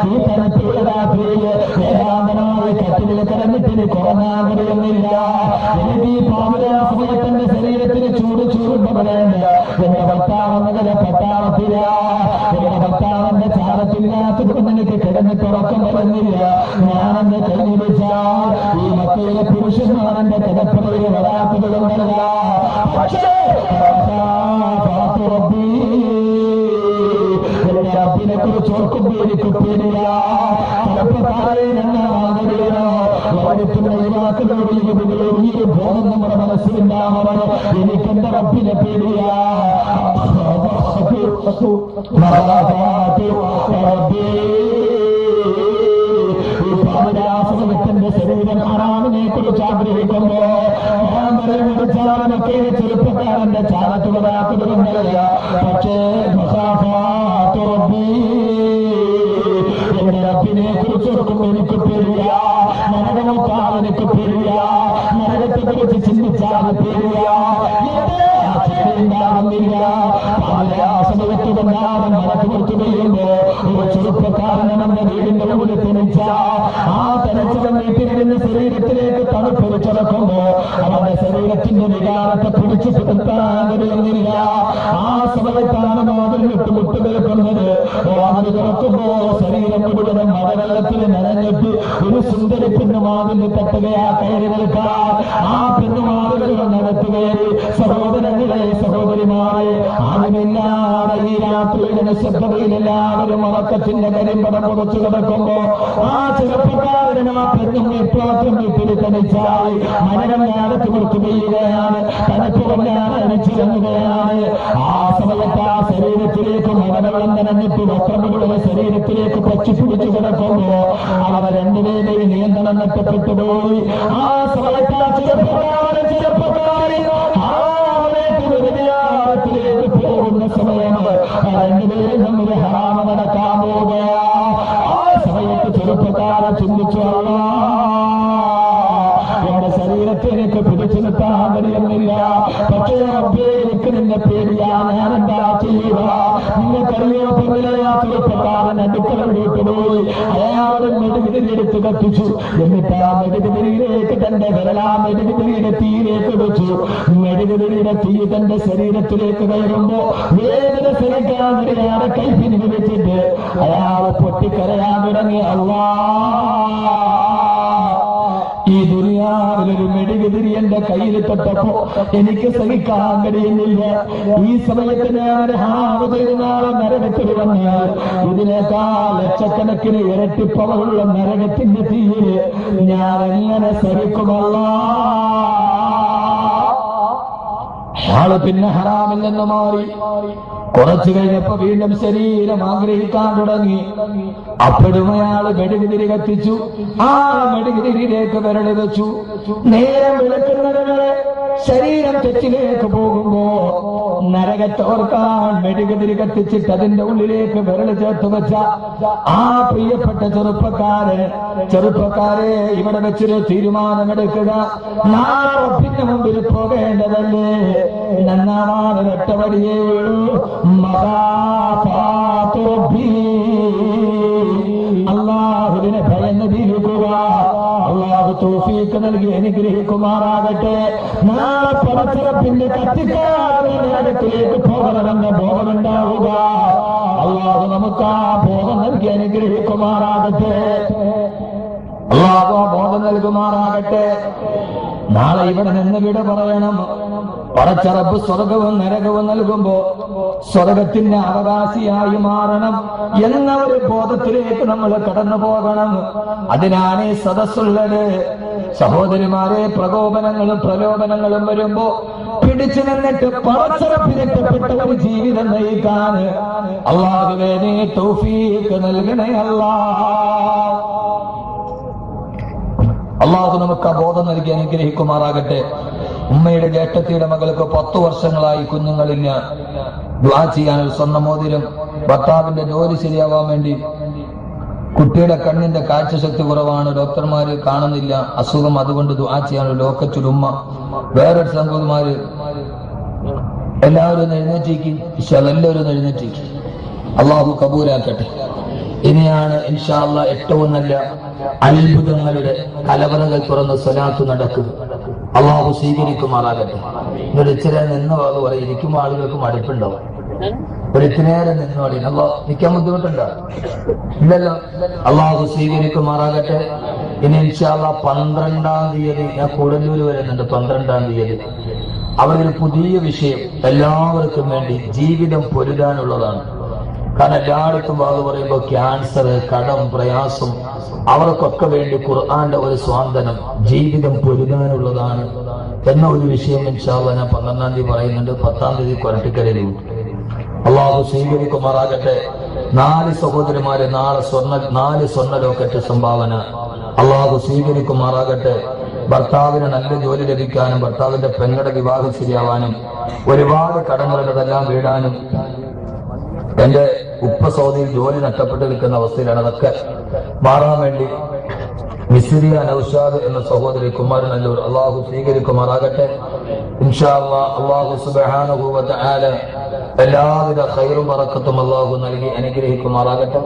S2: ഈ തരത്തിലുള്ള രാത്രിയില് ഏകാന്തനായ കട്ടിലിൽ കിടന്നിട്ടിന് കുറഞ്ഞാകുന്നില്ല. എനിക്ക് ഈ പാവരാസമയത്തിന്റെ ശരീരത്തിന് ചൂടുണ്ടവരുണ്ട്. എന്റെ ഭർത്താവെന്നതിലെ പട്ടാളത്തില, എന്റെ ഭർത്താവന്റെ ചാരത്തില്ലാത്തതുകൊണ്ട് എനിക്ക് കിടന്നിട്ട് ഉറക്കം വരുന്നില്ല. ഞാനെന്റെ കൈ വിളിച്ചാൽ ഈ മക്കളിലെ പുരുഷന്മാരെന്റെ കിടപ്പറയിൽ വരാത്തത് കൊണ്ടല്ല, പക്ഷേ റബ്ബിനെ കുറിച്ച് ഓർക്കുമ്പോ എനിക്ക് പേടില്ല. ഈ ബോധം നമ്മുടെ മനസ്സിലുണ്ടാവണം. എനിക്കെന്റെ റബ്ബിനെ പേടില്ല. സമയത്തിന്റെ ശരീരം ഹറാമിനെ കുറിച്ച് ആഗ്രഹിക്കുമ്പോ ചാനൊക്കെ ചെറുപ്പക്കാരന്റെ ചാനത്തുള്ളതാക്കുന്നതൊന്നല്ല, പക്ഷേ എന്റെ റബ്ബിനെ കുറിച്ച് ഓർക്കുമ്പോ എനിക്ക് പേടില്ല. നരകമൊക്കാൻ എനിക്ക് പേടില്ല. നരകത്തെ കുറിച്ച് ചിന്തിച്ചാൽ പേടില്ല. ഉണ്ടാകുന്നില്ല. സമയത്തുകൊണ്ടാകും മറച്ചു കൊടുത്തു കഴിയുമ്പോ ഒരു ചെറുപ്പക്കാരനെ നമ്മുടെ വീടിന്റെ മുകളിൽ തെളിച്ച ആ തെളിച്ചത് വീട്ടിലിരുന്ന് ശരീരത്തിലേക്ക് തണുപ്പൊളിച്ചടക്കുമ്പോ അവന്റെ ശരീരത്തിന്റെ വികാരത്തെ പിടിച്ചു കൊടുക്കാൻ കഴിയുന്നില്ല. ആ സമയത്താണ് മാതിൽ വിട്ടുമുട്ട് കേൾക്കുന്നത്. വാതിൽ തുറക്കുമ്പോ ശരീരം മുഴുവൻ മഴവെള്ളത്തിൽ നനഞ്ഞിട്ട് ഒരു സുന്ദരി പെണ്ണുമാതിൽ തട്ടുകയാ കയറി നിൽക്കാൻ. ആ പെണ്ണുമാതിലുകൾ നടത്തുകയറി സഹോദരങ്ങളെ സഹോദരിമാരെ ആരുമില്ലാതെ ഈ രാത്രിയുടെ നിശബ്ദതയിൽ എല്ലാവരും ഉറക്കത്തിന്റെ കരിമ്പടം പുറച്ചു കിടക്കുമ്പോ ആ ചെറുപ്പക്കാരനും ആ പെണ്ണും എപ്പോഴും വീട്ടിൽ തനിച്ചായി മരണം നേരത്ത് കൊടുത്തു വീഴുകയാണ്. തണുപ്പ് കൊണ്ടാണ് അരിച്ചിറങ്ങുകയാണ്. ആ സമയത്ത് ആ ശരീരത്തിലേക്ക് മഴവെള്ളം നനഞ്ഞിട്ട് വസ്ത്രങ്ങളുടെ ശരീരത്തിലേക്ക് പച്ചി പിടിച്ചു കിടക്കുമ്പോ അവർ രണ്ടുപേരെയും നിയന്ത്രണം നഷ്ടപ്പെട്ടുപോയി. ആ സമയത്ത് ആ ചെറുപ്പക്കാരൻ ത്തിലേക്ക് പോകുന്ന സമയം രണ്ടുപേരും തമ്മിൽ ഹറാമ നടക്കാൻ പോവുകയാ. ആ സമയത്ത് ചെറുപ്പക്കാരെ ചിന്തിച്ചു, എന്റെ ശരീരത്തെ എനിക്ക് പിടിച്ചു നിർത്താൻ കഴിയുന്നില്ല. പക്ഷേ റബ്ബേ എനിക്ക് നിന്നെ പേടിയാ, ഞാൻ എന്താ ചെയ്യുക? നിങ്ങൾക്കറിയോ പെങ്ങളെയാ ചെറുപ്പക്കാരൻ അടുക്കളയിലേക്ക് പോയി അയാളും മെഴുകുതിരിയെടുത്ത് കത്തിച്ചു. എന്നിട്ട് ആ മെഴുകുതിരിയിലേക്ക് തന്റെ വിരലാ മെഴുകുതിരിയുടെ തീയിലേക്ക് വെച്ചു. മെഴുകുതിരിയുടെ തീ തന്റെ ശരീരത്തിലേക്ക് കയറുമ്പോ വേദന സഹിക്കാൻ അയാളെ കൈ പിരിഞ്ഞു വെച്ചിട്ട് അയാൾ പൊട്ടിക്കരയാൻ തുടങ്ങി. അല്ലാ, ഈ ദുനിയാവിലൊരു മെഴുകുതിരി എന്റെ കയ്യിൽ തൊട്ടപ്പോ എനിക്ക് സഹിക്കാൻ കഴിയുന്നില്ല. ഈ സമയത്ത് ഞാൻ നാളെ നരകത്തിൽ വന്നാൽ ഇതിനേക്കാൾ ലക്ഷക്കണക്കിന് ഇരട്ടി പവറുള്ള നരകത്തിന്റെ തീയിൽ ഞാൻ എങ്ങനെ സഹിക്കുമല്ല? ആള് പിന്നെ ഹറാമിൽ നിന്ന് മാറി. കുറച്ചു കഴിഞ്ഞപ്പോ വീണ്ടും ശരീരം ആഗ്രഹിക്കാൻ തുടങ്ങി. അപ്പോഴും അയാള് മെഴുകുതിരി കത്തിച്ചു. ആ മെഴുകുതിരിയിലേക്ക് വിരൽ വെച്ചു. നേരം വിളക്കുന്നവരെ ശരീരം തെറ്റിലേക്ക് പോകുമ്പോ നരകത്തോർക്കാൻ മെഴുകുതിരി കത്തിച്ചിട്ട് അതിന്റെ ഉള്ളിലേക്ക് വിരൽ ചേർത്ത് വെച്ച ആ പ്രിയപ്പെട്ട ചെറുപ്പക്കാരെ ഇവിടെ വെച്ചൊരു തീരുമാനമെടുക്കുക. നാളെ പിന്നെ മുമ്പിൽ പോകേണ്ടതല്ലേ? നന്നാണ് ഒറ്റവടിയേ അള്ളാഹുവിനെ ഭയന്ന് ജീവിക്കുക. അള്ളാഹു തൗഫീഖ് നൽകി അനുഗ്രഹിക്കുമാറാകട്ടെ. നാളെ പടച്ചിറപ്പിന്റെ കത്തിക്കാരന്റെ അടുത്തിലേക്ക് പോകണമെന്ന ബോധമുണ്ടാവുക. അള്ളാഹു നമുക്ക് ആ ബോധം നൽകി അനുഗ്രഹിക്കുമാറാകട്ടെ. അള്ളാഹു ആ ബോധം നൽകുമാറാകട്ടെ. നാളെ ഇവിടെ നിന്ന് വിട പറയണം. പടച്ചറപ്പ് സ്വർഗവും നരകവും നൽകുമ്പോ സ്വർഗത്തിന്റെ അവകാശിയായി മാറണം എന്ന ഒരു ബോധത്തിലേക്ക് നമ്മൾ കടന്നു പോകണം. അതിനാണ് ഈ സദസ്സുള്ളത്. സഹോദരിമാരെ, പ്രകോപനങ്ങളും പ്രലോഭനങ്ങളും വരുമ്പോ പിടിച്ചു നിന്നിട്ട് പടച്ചറപ്പിരക്കപ്പെട്ട ഒരു ജീവിതം നയിക്കാൻ അല്ലാഹുവേ നീ തൗഫീഖ് നൽകണേ അല്ലാ. അള്ളാഹു നമുക്ക് ആ ബോധം നൽകി അനുഗ്രഹിക്കുമാറാകട്ടെ. ഉമ്മയുടെ ജ്യേഷ്ഠത്തിയുടെ മകൾക്ക് 10 വർഷങ്ങളായി കുഞ്ഞുങ്ങളില്ല. ദുആ ചെയ്യാൻ ഒരു സ്വർണ്ണ മോതിരം, ഭർത്താവിന്റെ ജോലി ശരിയാവാൻ വേണ്ടി, കുട്ടിയുടെ കണ്ണിന്റെ കാഴ്ചശക്തി കുറവാണ്, ഡോക്ടർമാര് കാണുന്നില്ല, അസുഖം, അതുകൊണ്ട് ദുആ ചെയ്യാൻ ലോക്കച്ചൊരു ഉമ്മ, വേറൊരു സംഘമാര്. എല്ലാവരും എഴുന്നേറ്റേക്ക്, എല്ലാവരും എഴുന്നേറ്റേക്ക്. അള്ളാഹു കബൂലാക്കട്ടെ. ഇനിയാണ് ഇൻഷാ അല്ലാഹ് ഏറ്റവും നല്ല അത്ഭുതങ്ങളുടെ കലവറകൾ തുറന്ന് സ്വലാത്ത് നടക്കുക. അള്ളാഹു സ്വീകരിക്കുമാറാകട്ടെ. ഒരു ഇച്ചിരി നിന്ന് പറയും, ഇരിക്കുമ്പോൾ ആളുകൾക്ക് മടുപ്പുണ്ടാവും. ഒരു ഇത്തിനേരം നിന്നോടി നിൽക്കാൻ ബുദ്ധിമുട്ടുണ്ടോ? ഇല്ലല്ലോ. അള്ളാഹു സ്വീകരിക്കുമാറാകട്ടെ. ഇനി ഇൻഷാ അല്ലാഹ് 12-ാം തീയതി ഞാൻ കൂടല്ലൂർ വരുന്നുണ്ട്. 12-ാം തീയതി അവരൊരു പുതിയ വിഷയം എല്ലാവർക്കും വേണ്ടി ജീവിതം പൊരുതാനുള്ളതാണ്. കാരണം എല്ലായിടത്തും വാക്ക് പറയുമ്പോൾ ക്യാൻസർ, കടം, പ്രയാസം, അവർക്കൊക്കെ വേണ്ടി ഖുർആന്റെ ഒരു സ്വാന്തനം ജീവിതം പൊരുതാനുള്ളതാണ് എന്ന ഒരു വിഷയം ഇൻഷാ അല്ലാഹ് ഞാൻ 12-ാം തീയതി പറയുന്നുണ്ട്. 10-ാം തീയതി കൊരട്ടിക്കരയിൽ. അള്ളാഹു സ്വീകരിക്കുമാറാകട്ടെ. 4 സഹോദരിമാരെ നാളെ 4 സ്വർണ്ണ ലോക്കറ്റ് സംഭാവന. അള്ളാഹു സ്വീകരിക്കുമാറാകട്ടെ. ഭർത്താവിന് നല്ല ജോലി ലഭിക്കാനും ഭർത്താവിന്റെ പെങ്ങളുടെ വിവാഹം ശരിയാവാനും ഒരുപാട് കടങ്ങളുള്ളതെല്ലാം വീടാനും. എന്റെ ഉപ്പ സൗദിയിൽ ജോലി നഷ്ടപ്പെട്ട് നിൽക്കുന്ന അവസ്ഥയിലാണ്. അതൊക്കെ മാറാൻ വേണ്ടി മിസ്രിയ നൗഷാദ് എന്ന സഹോദരി കുമാരനല്ലൂർ അള്ളാഹു സ്വീകരിക്കുമാറാകട്ടെ. ഇൻഷാ അല്ലാഹ് അള്ളാഹു സുബ്ഹാനഹു വ തആല എല്ലാവിധ ഖൈറും ബറക്കത്തും അള്ളാഹു നൽകി അനുഗ്രഹിക്കുമാറാകട്ടെ.